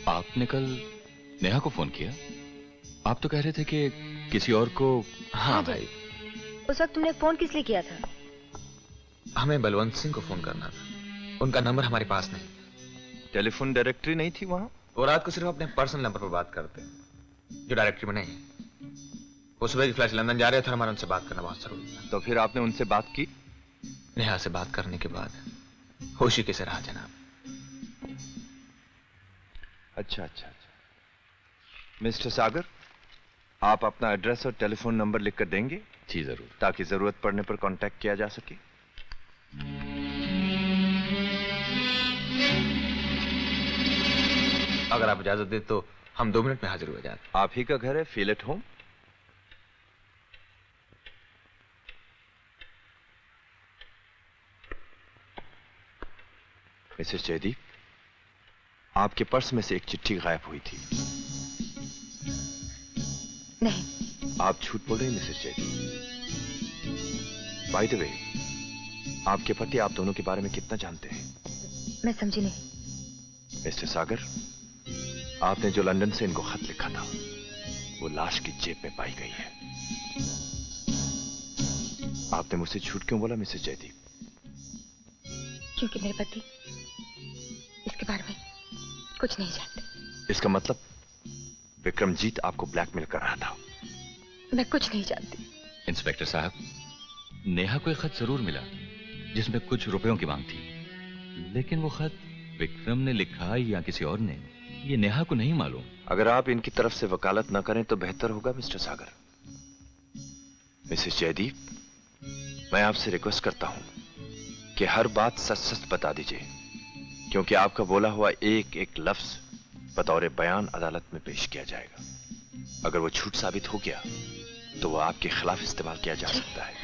आपने कल नेहा को फोन किया? आप तो कह रहे थे कि किसी और को। हाँ भाई, उस वक्त तुमने फोन किस लिए किया था? हमें बलवंत सिंह को फोन करना था, उनका नंबर हमारे पास नहीं। टेलीफोन डायरेक्टरी नहीं थी वहां? वो रात को सिर्फ अपने पर्सनल नंबर पर बात करते जो डायरेक्टरी में नहीं है। वो सुबह की फ्लाइट लंदन जा रहे थे और हमारा उनसे बात करना बहुत जरूरी था। तो फिर आपने उनसे बात की? नेहा से बात करने के बाद होशी कैसे रहा जनाब। अच्छा अच्छा अच्छा, मिस्टर सागर, आप अपना एड्रेस और टेलीफोन नंबर लिखकर देंगे? जी जरूर, ताकि जरूरत पड़ने पर कांटेक्ट किया जा सके। अगर आप इजाजत दे तो हम 2 मिनट में हाजिर हो जाते। आप ही का घर है, feel at home. Mrs Jaydeep, आपके पर्स में से एक चिट्ठी गायब हुई थी। नहीं। आप झूठ बोल रहे हैं Mrs Jaydeep. By the way, आपके पति आप दोनों के बारे में कितना जानते हैं? मैं समझी नहीं। मिस्टर सागर, आपने जो लंदन से इनको खत लिखा था वो लाश की जेब में पाई गई है। आपने मुझसे झूठ क्यों बोला मिसेस जयदीप? क्योंकि मेरे पति इसके बारे में कुछ नहीं जानते। इसका मतलब विक्रमजीत आपको ब्लैकमेल कर रहा था? मैं कुछ नहीं जानती। इंस्पेक्टर साहब, नेहा को एक खत जरूर मिला जिसमें कुछ रुपयों की मांग थी, लेकिन वो खत विक्रम ने लिखा या किसी और ने, ये नेहा को नहीं मालूम। अगर आप इनकी तरफ से वकालत ना करें तो बेहतर होगा मिस्टर सागर। मिसेस जयदीप, मैं आपसे रिक्वेस्ट करता हूं कि हर बात सच सच बता दीजिए, क्योंकि आपका बोला हुआ एक एक लफ्ज बतौर बयान अदालत में पेश किया जाएगा। अगर वो झूठ साबित हो गया तो वो आपके खिलाफ इस्तेमाल किया जा सकता है।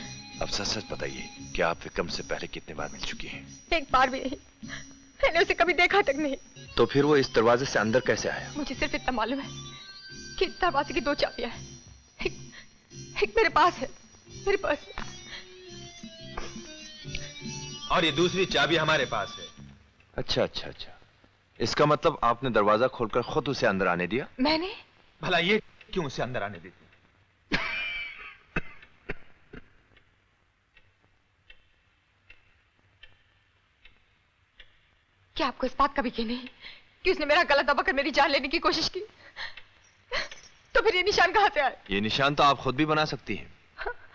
अब सच सच बताइए कि आप विक्रम से पहले कितने बार मिल चुकी हैं? एक बार भी नहीं, मैंने उसे कभी देखा तक नहीं। तो फिर वो इस दरवाजे से अंदर कैसे आया? मुझे सिर्फ इतना मालूम है कि दरवाजे की 2 चाबियां हैं। एक मेरे पास है, मेरे पास। और ये दूसरी चाबी हमारे पास है। अच्छा अच्छा अच्छा, इसका मतलब आपने दरवाजा खोलकर खुद उसे अंदर आने दिया? मैंने? भला ये क्यों उसे अंदर आने देती? क्या आपको इस बात का भी यकीन नहीं कि उसने मेरा गला दबाकर मेरी जान लेने की कोशिश की? तो फिर ये निशान कहां से आए? ये निशान तो आप खुद भी बना सकती हैं,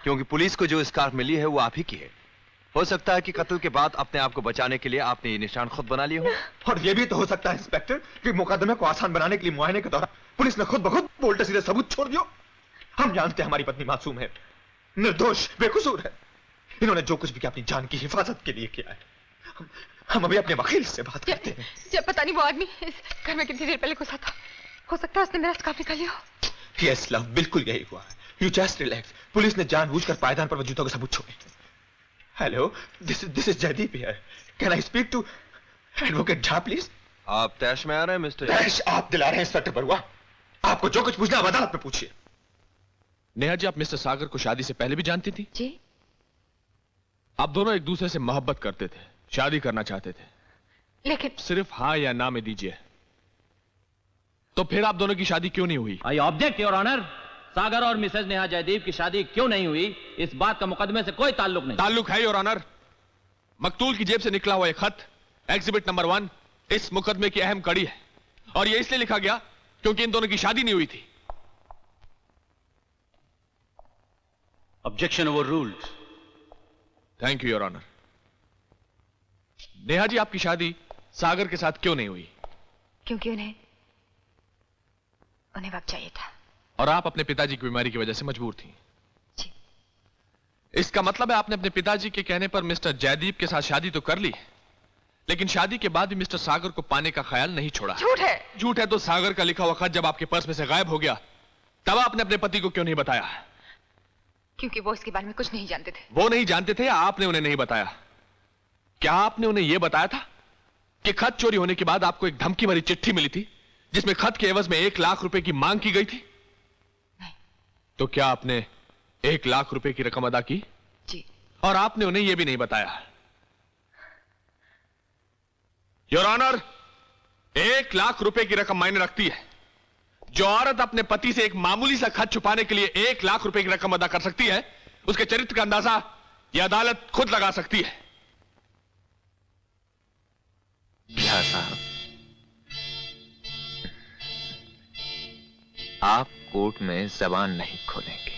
क्योंकि पुलिस को जो स्कार्फ मिली है वो आप ही की है। हो सकता है कि कत्ल के बाद अपने आप को बचाने के लिए आपने ये निशान खुद बना लिए हो। और ये भी तो हो सकता है इंस्पेक्टर कि मुकदमे को आसान बनाने के लिए मुआयने के दौरान पुलिस ने खुद ब खुद उल्टे सीधे सबूत छोड़ दियो। हम जानते हैं हमारी पत्नी मासूम है, निर्दोष, बेकसूर है। इन्होंने जो कुछ भी किया अपनी जान की हिफाजत के लिए किया है। हम अभी अपने वकील से बात करते हैं। जब पता नहीं वो आदमी इस घर में कितनी देर पहले घुसा था। हो सकता है उसने मेरा स्कार्फ निकाल लिया हो। यस लव, बिल्कुल यही हुआ। You just relax. पुलिस ने जानबूझकर पायदान पर जूतों के सबूत छोड़े। Hello, this is Jaydeep here. Can I speak to advocate Jha please? आप तैश में आ रहे हैं मिस्टर? तैश आप दिला रहे हैं इंस्पेक्टर बरुआ। आपको जो कुछ पूछना है अदालत में पूछिए। नेहा जी, आप मिस्टर सागर को शादी से पहले भी जानती थी? जी। आप दोनों एक दूसरे से मोहब्बत करते थे, शादी करना चाहते थे, लेकिन सिर्फ हाँ या ना में दीजिए। तो फिर आप दोनों की शादी क्यों नहीं हुई? I object your honour. Sagar और मिसेज नेहा जयदीप की शादी क्यों नहीं हुई, इस बात का मुकदमे से कोई ताल्लुक नहीं। ताल्लुक है योर ऑनर। मकतूल की जेब से निकला हुआ एक खत, एग्जिबिट नंबर 1, इस मुकदमे की अहम कड़ी है। और यह इसलिए लिखा गया क्योंकि इन दोनों की शादी नहीं हुई थी। Objection overruled. Thank you your honour. Neha ji, आपकी शादी सागर के साथ क्यों नहीं हुई? क्योंकि उन्हें वक्त चाहिए था। और आप अपने पिताजी की बीमारी की वजह से मजबूर थी। जी। इसका मतलब है आपने अपने पिताजी के कहने पर मिस्टर जयदीप के साथ शादी तो कर ली, लेकिन शादी के बाद भी मिस्टर सागर को पाने का ख्याल नहीं छोड़ा। झूठ है। झूठ है तो सागर का लिखा हुआ खत जब आपके पर्स में से गायब हो गया, तब आपने अपने पति को क्यों नहीं बताया? क्योंकि वो इसके बारे में कुछ नहीं जानते थे। वो नहीं जानते थे या आपने उन्हें नहीं बताया? क्या आपने उन्हें यह बताया था कि खत चोरी होने के बाद आपको एक धमकी भरी चिट्ठी मिली थी जिसमें खत के एवज में 1 लाख रुपए की मांग की गई थी? नहीं। तो क्या आपने 1 लाख रुपए की रकम अदा की? जी। और आपने उन्हें यह भी नहीं बताया? योर ऑनर, 1 लाख रुपए की रकम मायने रखती है। जो औरत अपने पति से एक मामूली सा खत छुपाने के लिए 1 लाख रुपए की रकम अदा कर सकती है, उसके चरित्र का अंदाजा यह अदालत खुद लगा सकती है। झा साहब, आप कोर्ट में जबान नहीं खोलेंगे।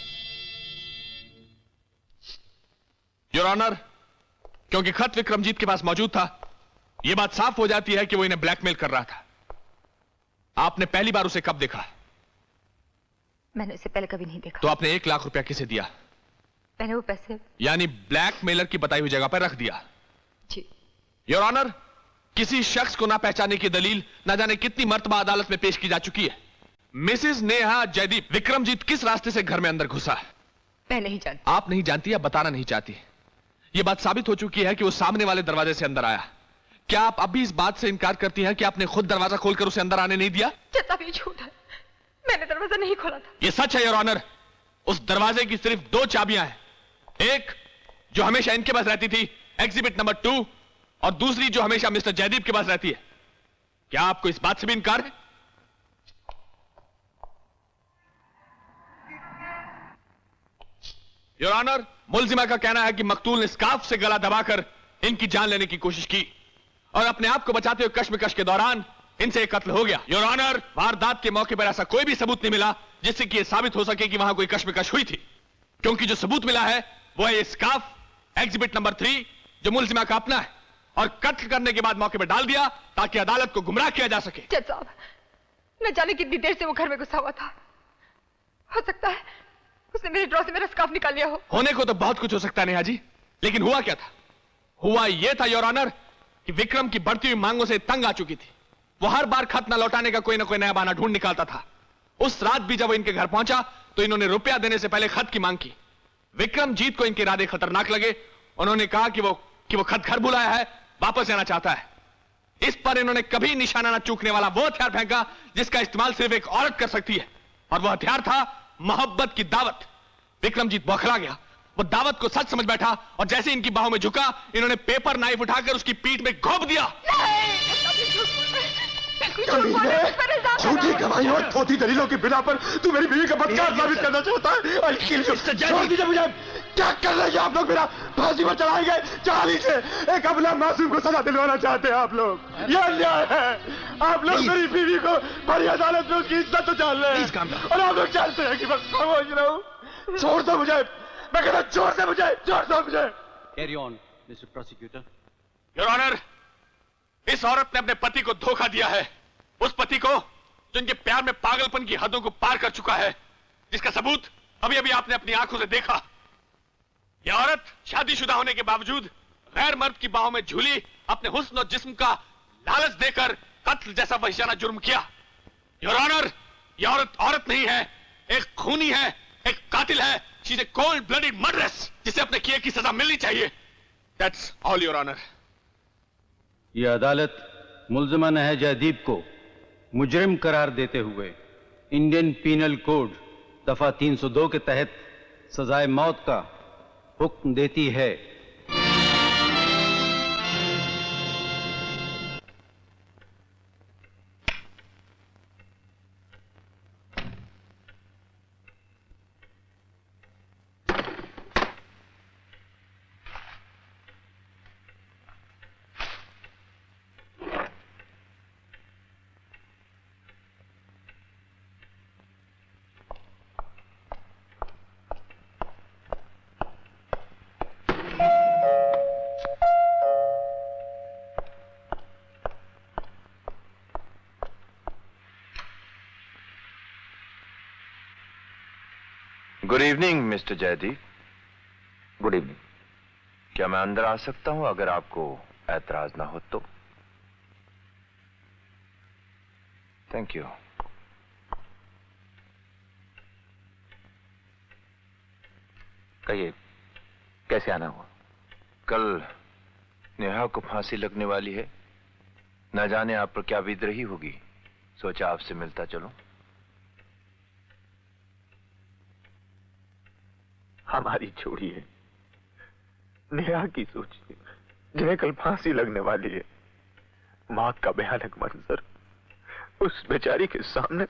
योर ऑनर, क्योंकि खत विक्रमजीत के पास मौजूद था, यह बात साफ हो जाती है कि वो इन्हें ब्लैकमेल कर रहा था। आपने पहली बार उसे कब देखा? मैंने उसे पहले कभी नहीं देखा। तो आपने 1 लाख रुपया किसे दिया? मैंने वो पैसे यानी ब्लैकमेलर की बताई हुई जगह पर रख दिया। जी। योर ऑनर, किसी शख्स को ना पहचाने की दलील ना जाने कितनी मर्तबा अदालत में पेश की जा चुकी है। मिसेस नेहा जयदीप, विक्रमजीत किस रास्ते से घर में अंदर घुसा? मैं नहीं जानती। आप नहीं जानती या बताना नहीं चाहती? यह बात साबित हो चुकी है कि वो सामने वाले दरवाजे से अंदर आया। क्या आप अभी इस बात से इनकार करती हैं कि आपने खुद दरवाजा खोलकर उसे अंदर आने नहीं दिया? ये झूठ है। मैंने दरवाजा नहीं खोला था। यह सच है योर ऑनर। उस दरवाजे की सिर्फ 2 चाबियां हैं, एक जो हमेशा इनके पास रहती थी, एग्जिबिट नंबर 2, और दूसरी जो हमेशा मिस्टर जयदीप के पास रहती है। क्या आपको इस बात से भी इनकार है? योर ऑनर, मुलजिमा का कहना है कि मकतूल ने स्कार्फ से गला दबाकर इनकी जान लेने की कोशिश की और अपने आप को बचाते हुए कश्मकश के दौरान इनसे एक कत्ल हो गया। योर ऑनर, वारदात के मौके पर ऐसा कोई भी सबूत नहीं मिला जिससे कि यह साबित हो सके कि वहां कोई कश्मकश हुई थी, क्योंकि जो सबूत मिला है वो है ये स्कार्फ, एग्जिबिट नंबर 3, जो मुलजिमा का अपना है, और कत्ल करने के बाद मौके पर डाल दिया ताकि अदालत को गुमराह किया जा सके। जज साहब, न जाने कितनी देर से वो घर में घुसा हुआ था। हो सकता है उसने मेरे ड्रॉ से मेरा स्कार्फ निकाल लिया हो। होने को तो बहुत कुछ हो सकता है नेहा जी, लेकिन हुआ क्या था? हुआ यह था योर ऑनर कि विक्रम की बढ़ती हुई मांगों से तंग आ चुकी थी। वो हर बार खत न लौटाने का कोई ना कोई नया बहाना ढूंढ निकालता था। उस रात भी जब वो इनके घर पहुंचा तो इन्होंने रुपया देने से पहले खत की मांग की। विक्रमजीत को इनके इरादे खतरनाक लगे। उन्होंने कहा कि वो खत घर बुलाया है, वापस आना चाहता है। इस पर इन्होंने कभी निशाना न चूकने वाला वो हथियार फेंका जिसका इस्तेमाल सिर्फ एक औरत कर सकती है, और वह हथियार था मोहब्बत की दावत। विक्रमजीत बौखला गया। वो दावत को सच समझ बैठा और जैसे इनकी बाहों में झुका, इन्होंने पेपर नाइफ उठाकर उसकी पीठ में घोंप दिया। झूठी गवाही और थोथी दलीलों की बिना पर तू मेरी बीवी का बदकार साबित करना चाहता है? छोड़ दीजिए मुझे। क्या कर रहे हैं आप लोग? मेरा फांसी पर चढ़ाएंगे? चढ़ा लीजिए। एक अबला मासूम को सजा दिलवाना चाहते हैं आप लोग। यह अन्याय है। आप लोग मेरी बीवी को बड़ी अदालत में उसकी इज्जत उछाल रहे हैं और आप लोग जानते हैं कि मैं खामोश रहूं। छोड़ दो मुझे, मैं कहता हूं छोड़ दो मुझे, छोड़ दो मुझे। Carry on mister prosecutor. Your honour, इस औरत ने अपने पति को धोखा दिया है, उस पति को जो इनके प्यार में पागलपन की हदों को पार कर चुका है, जिसका सबूत अभी अभी आपने अपनी आंखों से देखा। यह औरत शादीशुदा होने के बावजूद गैर मर्द की बाहों में झूली अपने हुस्न और जिस्म का लालच देकर कत्ल जैसा वहशियाना जुर्म किया। योर ऑनर, यह औरत नहीं है, एक खूनी है, एक कातिल है। She is a cold blooded murderess, जिसे अपने किए की सजा मिलनी चाहिए। That's all your honour. ये अदालत मुल्जिमा नेहा जयदीप को मुजरिम करार देते हुए इंडियन पीनल कोड दफा 302 के तहत सजाए मौत का हुक्म देती है। Good evening mister Jaydeep. Good evening. क्या मैं अंदर आ सकता हूं अगर आपको ऐतराज ना हो तो? Thank you. कहिए, कैसे आना हुआ? कल नेहा को फांसी लगने वाली है। न जाने आप पर क्या बीत रही होगी, सोचा आपसे मिलता चलो। हमारी छोड़िए, नेहा की सोचिए, जिन्हें कल फांसी लगने वाली है। मौत का भयानक मंजर उस बेचारी के सामने।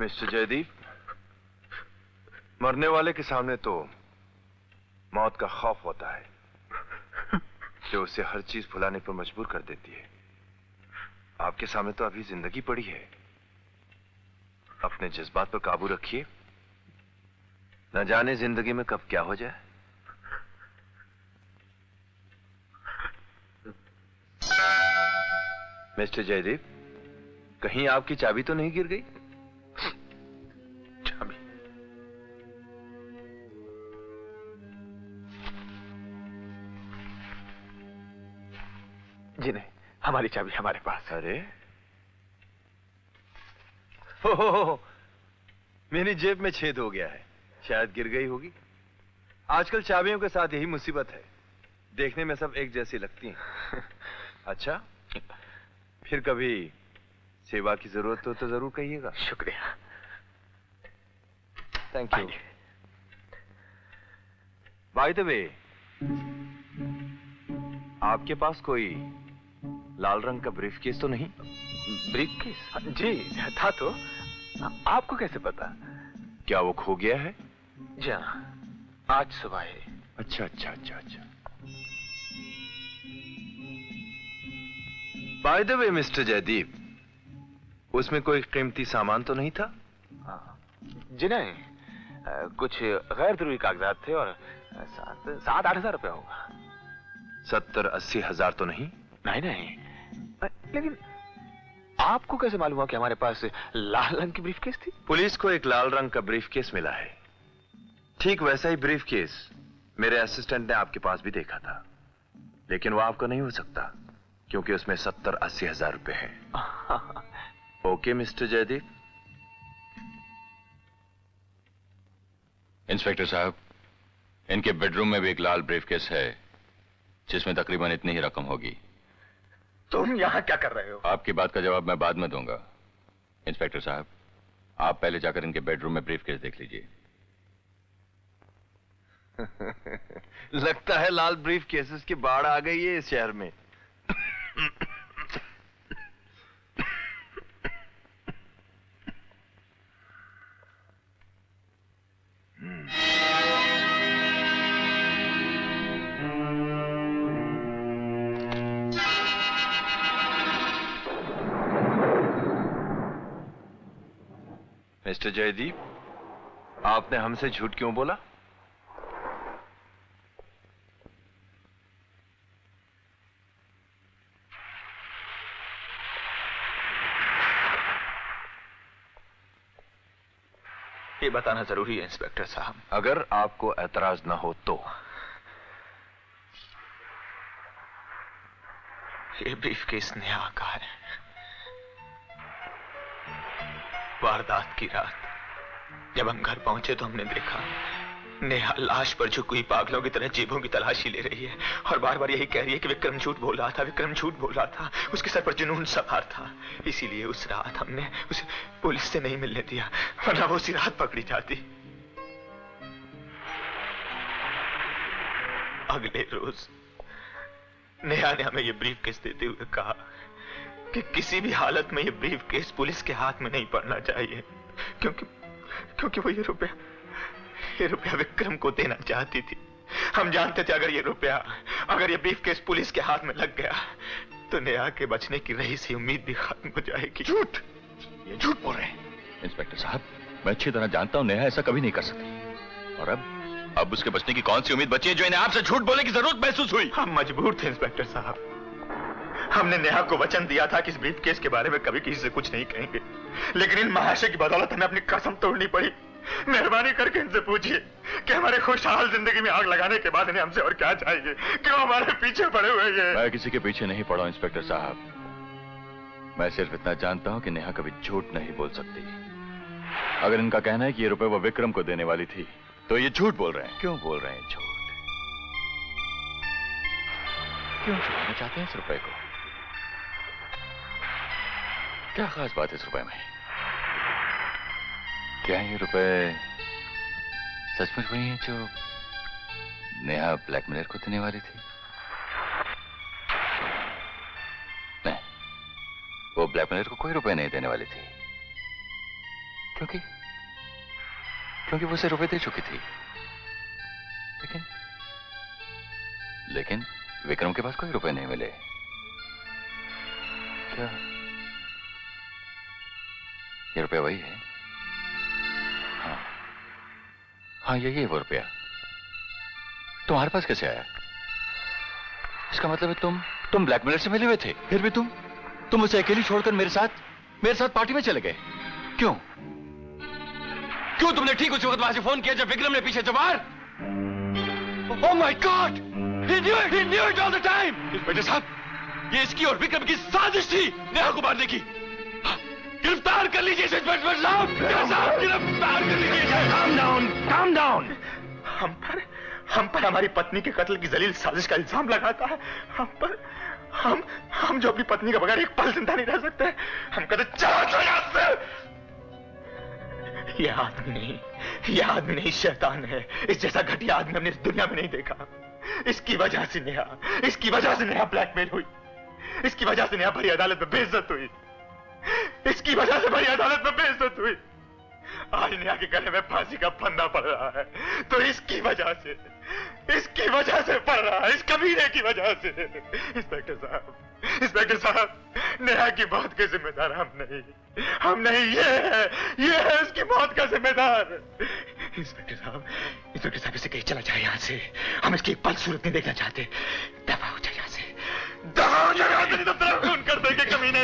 मिस्टर जयदीप, मरने वाले के सामने तो मौत का खौफ होता है, जो उसे हर चीज भुलाने पर मजबूर कर देती है। आपके सामने तो अभी जिंदगी पड़ी है। अपने जज्बात पर काबू रखिए, न जाने जिंदगी में कब क्या हो जाए। मिस्टर जयदीप, कहीं आपकी चाबी तो नहीं गिर गई? चाबी? जी नहीं, हमारी चाबी हमारे पास। अरे हो, मेरी जेब में छेद हो गया है, शायद गिर गई होगी। आजकल चाबियों के साथ यही मुसीबत है, देखने में सब एक जैसी लगती हैं। अच्छा, फिर कभी सेवा की जरूरत हो तो जरूर कहिएगा। शुक्रिया। Thank you. Bye the way, आपके पास कोई लाल रंग का ब्रीफकेस तो नहीं? ब्रीफकेस? जी था तो। आपको कैसे पता? क्या वो खो गया है? जी हाँ, आज सुबह है। अच्छा अच्छा अच्छा अच्छा। By the way mister Jaydeep, उसमें कोई कीमती सामान तो नहीं था? जी नहीं, कुछ गैर जरूरी कागजात थे और 7-8 हजार रुपया होगा। 70-80 हजार तो नहीं? नहीं नहीं, लेकिन आपको कैसे मालूम हुआ कि हमारे पास लाल रंग की ब्रीफकेस थी? पुलिस को एक लाल रंग का ब्रीफकेस मिला है। ठीक वैसा ही ब्रीफकेस मेरे असिस्टेंट ने आपके पास भी देखा था, लेकिन वो आपका नहीं हो सकता क्योंकि उसमें 70-80 हजार रुपए हैं। Okay mister Jaideep. इंस्पेक्टर साहब, इनके बेडरूम में भी एक लाल ब्रीफकेस है जिसमें तकरीबन इतनी ही रकम होगी। तुम यहाँ क्या कर रहे हो? आपकी बात का जवाब मैं बाद में दूंगा। इंस्पेक्टर साहब, आप पहले जाकर इनके बेडरूम में ब्रीफकेस देख लीजिए। लगता है लाल ब्रीफकेसेस की बाढ़ आ गई है इस शहर में। मिस्टर जयदीप, आपने हमसे झूठ क्यों बोला? ये बताना जरूरी है इंस्पेक्टर साहब। अगर आपको ऐतराज ना हो तो। ये ब्रीफकेस नेहा का है। वारदात की रात जब हम घर पहुंचे तो हमने देखा नेहा लाश पर झुकी हुई पागलों की तरह जेबों की तलाशी ले रही है और बार बार यही कह रही है कि विक्रम झूठ बोल रहा था, विक्रम झूठ बोल रहा था। उसके सर पर जुनून सवार था। इसीलिए उस रात हमने उसे पुलिस से नहीं मिलने दिया, वरना वो उसी रात पकड़ी जाती। अगले रोज नेहा ने हमें ये ब्रीफ केस देते हुए कहा कि किसी भी हालत में ये ब्रीफ केस पुलिस के हाथ में नहीं पड़ना चाहिए, क्योंकि वो ये रुपया विक्रम को देना चाहती थी। हम जानते थे अगर ये ब्रीफ केस पुलिस के हाथ में लग गया तो नेहा के बचने की रही सी उम्मीद भी खत्म हो जाएगी। ये झूठ बोल रहे हैं इंस्पेक्टर साहब। मैं अच्छी तरह जानता हूं नेहा ऐसा कभी नहीं कर सकती। और अब उसके बचने की कौन सी उम्मीद बची है जो इन्हें आपसे झूठ बोलने की जरूरत महसूस हुई? हम मजबूर थे इंस्पेक्टर साहब। हमने नेहा को वचन दिया था कि इस ब्रीफ केस के बारे में कभी किसी से कुछ नहीं कहेंगे, लेकिन इन महाशय की बदौलत हमें अपनी कसम तोड़नी पड़ी। मेहरबानी करके इनसे पूछिए कि हमारे खुशहाल जिंदगी में आग लगाने के बाद इन्हें हमसे और क्या चाहिए? क्यों हमारे पीछे पड़े हुए हैं? मैं किसी के पीछे नहीं पड़ा इंस्पेक्टर साहब। मैं सिर्फ इतना जानता हूं कि नेहा कभी झूठ नहीं बोल सकती। अगर इनका कहना है कि ये रुपए वो विक्रम को देने वाली थी तो ये झूठ बोल रहे हैं। क्यों बोल रहे हैं झूठ? क्यों छुपाना चाहते हैं इस रुपए को? क्या खास बात है इस रुपए में? क्या ये रुपए सचमुच वही हैं जो नेहा ब्लैकमेलर को देने वाली थी? नहीं, वो ब्लैकमेलर को कोई रुपए नहीं देने वाली थी, क्योंकि वो उसे रुपए दे चुकी थी। लेकिन विक्रम के पास कोई रुपए नहीं मिले। क्या ये रुपया वही है? हाँ, यही है वो रुपया। तुम्हारे पास कैसे आया? इसका मतलब है तुम ब्लैकमेलर से मिले हुए थे, फिर भी तुम उसे अकेली छोड़कर मेरे साथ पार्टी में चले गए। क्यों तुमने ठीक उसी वक्त वहां से फोन किया जब विक्रम ने पीछे से मार? Oh my God, he knew it all the time। Inspector साहब, ये इसकी और विक्रम की साजिश थी नेहा को मारने की। गिरफ्तार कर लीजिए इसे इंस्पेक्टर साहब, गिरफ्तार कर लीजिए। Calm down। हम पर हमारी पत्नी के कत्ल की जलील साजिश का इल्जाम लगाता है। हम जो अपनी पत्नी के बगैर एक पल जिंदा नहीं रह सकते। हम कहते चलो यहाँ से। ये आदमी नहीं शैतान है। इस जैसा घटिया आदमी हमने इस दुनिया में नहीं देखा। इसकी वजह से नेहा ब्लैकमेल हुई। इसकी वजह से नेहा भरी अदालत में बेइज्जत हुई। आज नेहा के गले में फांसी का फंदा पड़ रहा है तो इसकी वजह से पड़ रहा है, इस कमीने की वजह से। इंस्पेक्टर साहब, नेहा की मौत के जिम्मेदार हम नहीं, ये है उसकी मौत का जिम्मेदार। इंस्पेक्टर साहब इसे कहीं चला जाए यहाँ से। हम इसकी एक पल सूरत नहीं देखना चाहते। दफा हो जाए यहाँ से, नहीं तो तेरा खून कर देंगे कमीने।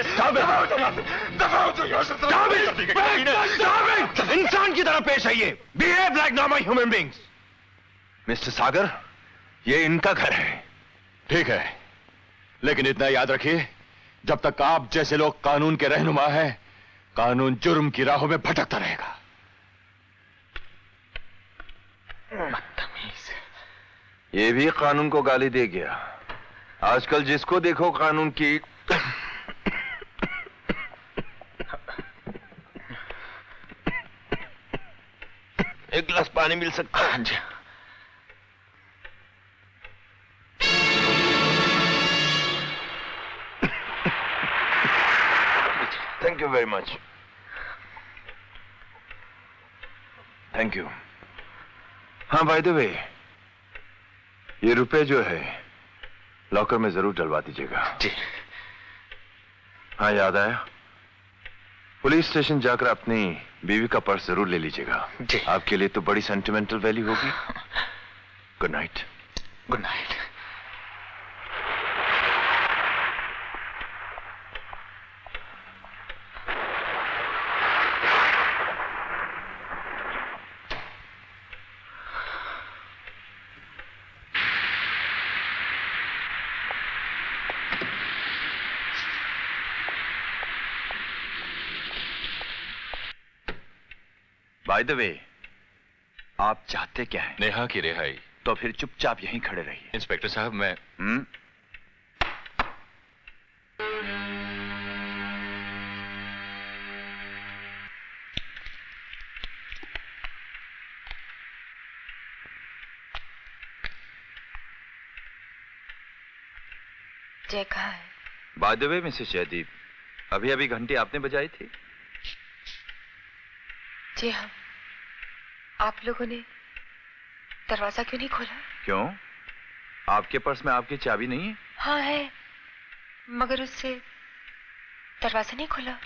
इंसान की तरह पेश आइए। Behave like normal human beings। Mister Sagar, ये इनका घर है। ठीक है, लेकिन इतना याद रखिए, जब तक आप जैसे लोग कानून के रहनुमा हैं, कानून जुर्म की राहों में भटकता रहेगा। ये भी कानून को गाली दे गया। आजकल जिसको देखो कानून की एक गिलास पानी मिल सकता है? हाँ जी। Thank you very much. Thank you. हाँ, बाय द वे, ये रुपए जो है लॉकर में जरूर डलवा दीजिएगा। जी। हाँ, याद आया, पुलिस स्टेशन जाकर अपनी बीवी का पर्स जरूर ले लीजिएगा। जी। आपके लिए तो बड़ी सेंटिमेंटल वैल्यू होगी। Good night. Good night. Bye the वे, आप चाहते क्या हैं? नेहा की रिहाई। तो फिर चुपचाप यहीं खड़े रहिए। इंस्पेक्टर साहब, मैं जय कहाँ है? By the way Mrs Jaydeep, अभी अभी घंटी आपने बजाई थी। जी हाँ। आप लोगों ने दरवाजा क्यों नहीं खोला? क्यों? आपके पर्स में आपकी चाबी नहीं है? हाँ है, मगर उससे दरवाजा नहीं खुला।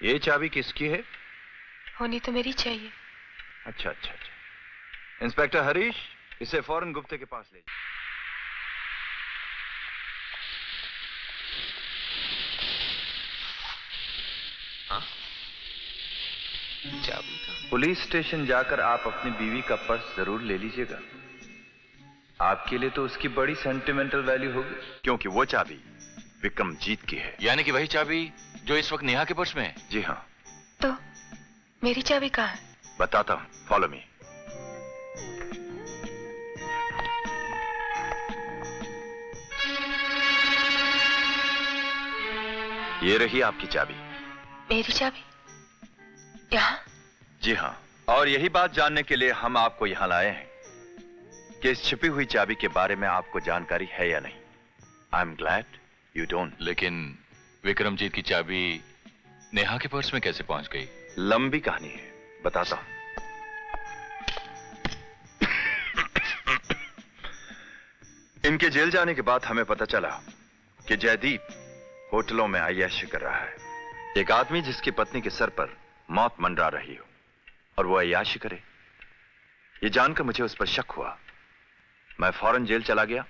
ये चाबी किसकी है? होनी तो मेरी चाहिए। अच्छा अच्छा अच्छा। इंस्पेक्टर हरीश, इसे फौरन गुप्ते के पास ले जाइए। हाँ? चाबी का? पुलिस स्टेशन जाकर आप अपनी बीवी का पर्स जरूर ले लीजिएगा। आपके लिए तो उसकी बड़ी सेंटिमेंटल वैल्यू होगी, क्योंकि वो चाबी विक्रमजीत की है। यानी कि वही चाबी जो इस वक्त नेहा के पर्स में है? जी हाँ। तो मेरी चाबी कहाँ है? बताता हूं, फॉलो मी। ये रही आपकी चाबी। मेरी चाबी? यहाँ? जी हाँ, और यही बात जानने के लिए हम आपको यहां लाए हैं कि इस छिपी हुई चाबी के बारे में आपको जानकारी है या नहीं। I am glad you don't. लेकिन विक्रमजीत की चाबी नेहा के पर्स में कैसे पहुंच गई? लंबी कहानी है, बताता हूं। इनके जेल जाने के बाद हमें पता चला कि जयदीप होटलों में अय्याशी कर रहा है। एक आदमी जिसकी पत्नी के सर पर मौत मंडरा रही हो और वो अय्याशी करे, ये जानकर मुझे उस पर शक हुआ। मैं फौरन जेल चला गया,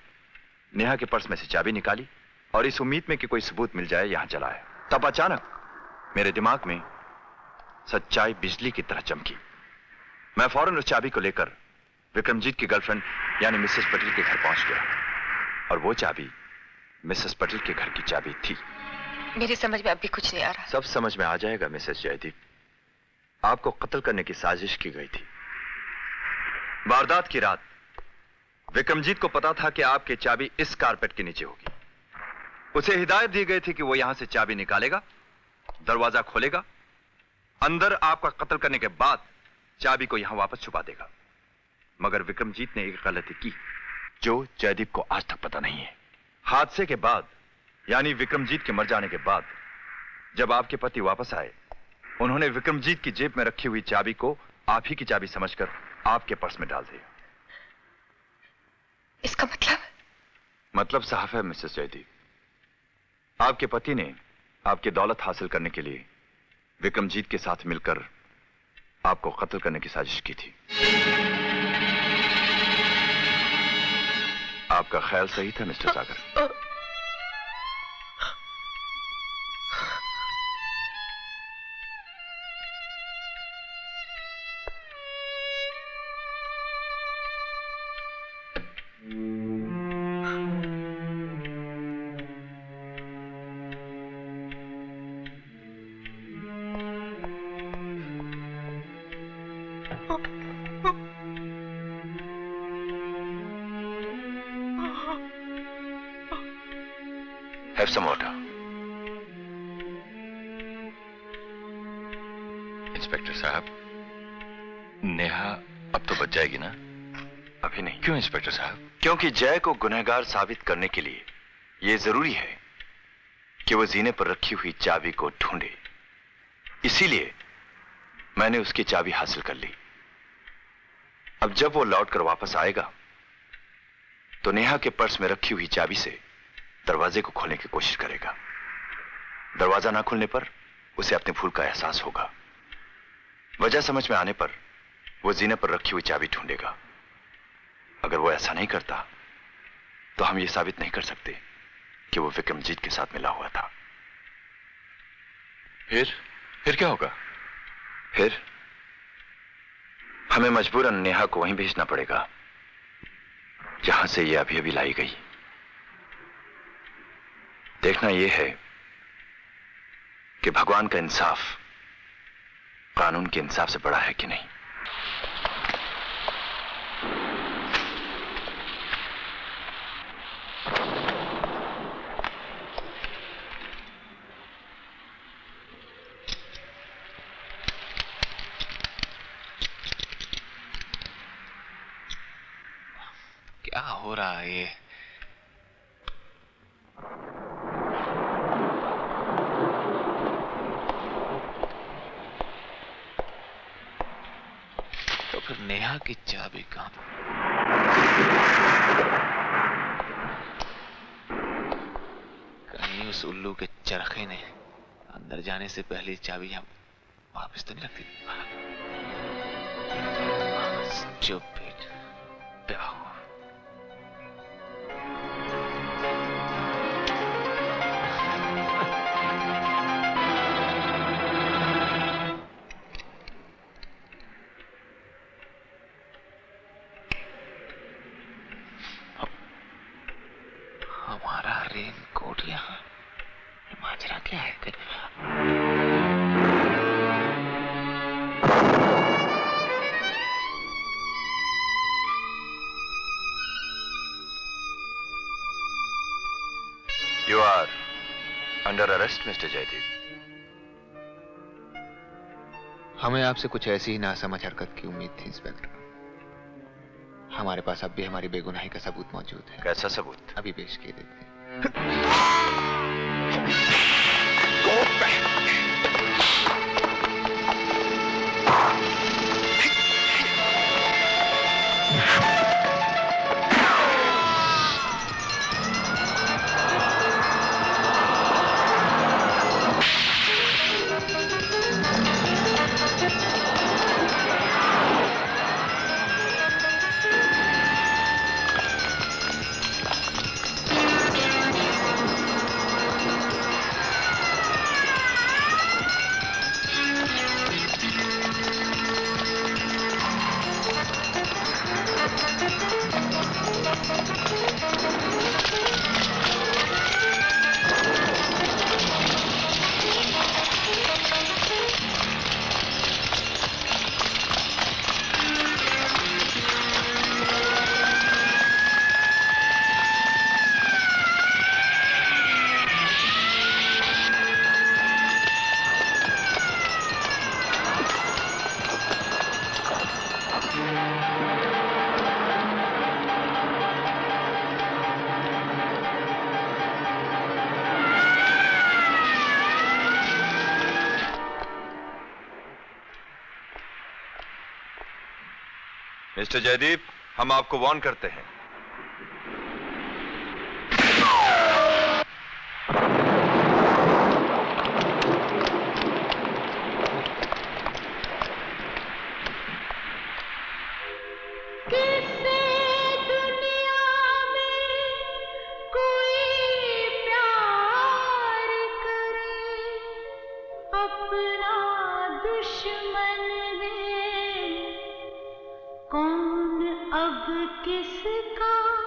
नेहा के पर्स में से चाबी निकाली और इस उम्मीद में कि कोई सबूत मिल जाए यहां चला आया। तब अचानक मेरे दिमाग में सच्चाई बिजली की तरह चमकी। मैं फौरन उस चाबी को लेकर विक्रमजीत की गर्लफ्रेंड यानी मिसेस पटेल के घर पहुंच गया और वो चाबी मिसेस पटेल के घर की चाबी थी। मेरी समझ में अब भी कुछ नहीं आ रहा। सब समझ में आ जाएगा मिसेस जयदीप। आपको कत्ल करने की साजिश की गई थी। वारदात की रात विक्रमजीत को पता था कि आपकी चाबी इस कारपेट के नीचे होगी। उसे हिदायत दी गई थी कि वो यहां से चाबी निकालेगा, दरवाजा खोलेगा, अंदर आपका कत्ल करने के बाद चाबी को यहां वापस छुपा देगा। मगर विक्रमजीत ने एक गलती की जो जयदीप को आज तक पता नहीं है। हादसे के बाद यानी विक्रमजीत के मर जाने के बाद जब आपके पति वापस आए, उन्होंने विक्रमजीत की जेब में रखी हुई चाबी को आप ही की चाबी समझकर आपके पर्स में डाल दिया। इसका मतलब साफ है मिसेस जयदीप, आपके पति ने आपकी दौलत हासिल करने के लिए विक्रमजीत के साथ मिलकर आपको कत्ल करने की साजिश की थी। आपका ख्याल सही था mister Sagar. Have some water. Inspector साहब, नेहा अब तो बच जाएगी ना? अभी नहीं। क्यों इंस्पेक्टर साहब? क्योंकि जय को गुनहगार साबित करने के लिए यह जरूरी है कि वो जीने पर रखी हुई चाबी को ढूंढे। इसीलिए मैंने उसकी चाबी हासिल कर ली। अब जब वो लौटकर वापस आएगा तो नेहा के पर्स में रखी हुई चाबी से दरवाजे को खोलने की कोशिश करेगा। दरवाजा ना खुलने पर उसे अपने भूल का एहसास होगा। वजह समझ में आने पर वो जीने पर रखी हुई चाबी ढूंढेगा। अगर वो ऐसा नहीं करता तो हम ये साबित नहीं कर सकते कि वो विक्रमजीत के साथ मिला हुआ था। फिर क्या होगा? फिर हमें मजबूरन नेहा को वहीं भेजना पड़ेगा जहां से ये अभी अभी लाई गई। देखना यह है कि भगवान का इंसाफ कानून के इंसाफ से बड़ा है कि नहीं। क्या हो रहा है ये? तो फिर नेहा की चाबी कहां? कहीं उस उल्लू के चरखे ने अंदर जाने से पहले चाबी हम वापस तो नहीं रख दी? Stupid. बेवकूफ। हमारा रेनकोट यहाँ, माजरा क्या है? You are under arrest, Mr. Jaideep. हमें आपसे कुछ ऐसी ही नासमझ हरकत की उम्मीद थी इंस्पेक्टर। हमारे पास अब भी हमारी बेगुनाही का सबूत मौजूद है। कैसा सबूत? अभी पेश किए देते हैं। मिस्टर जयदीप, हम आपको वार्न करते हैं। कौन अब किसका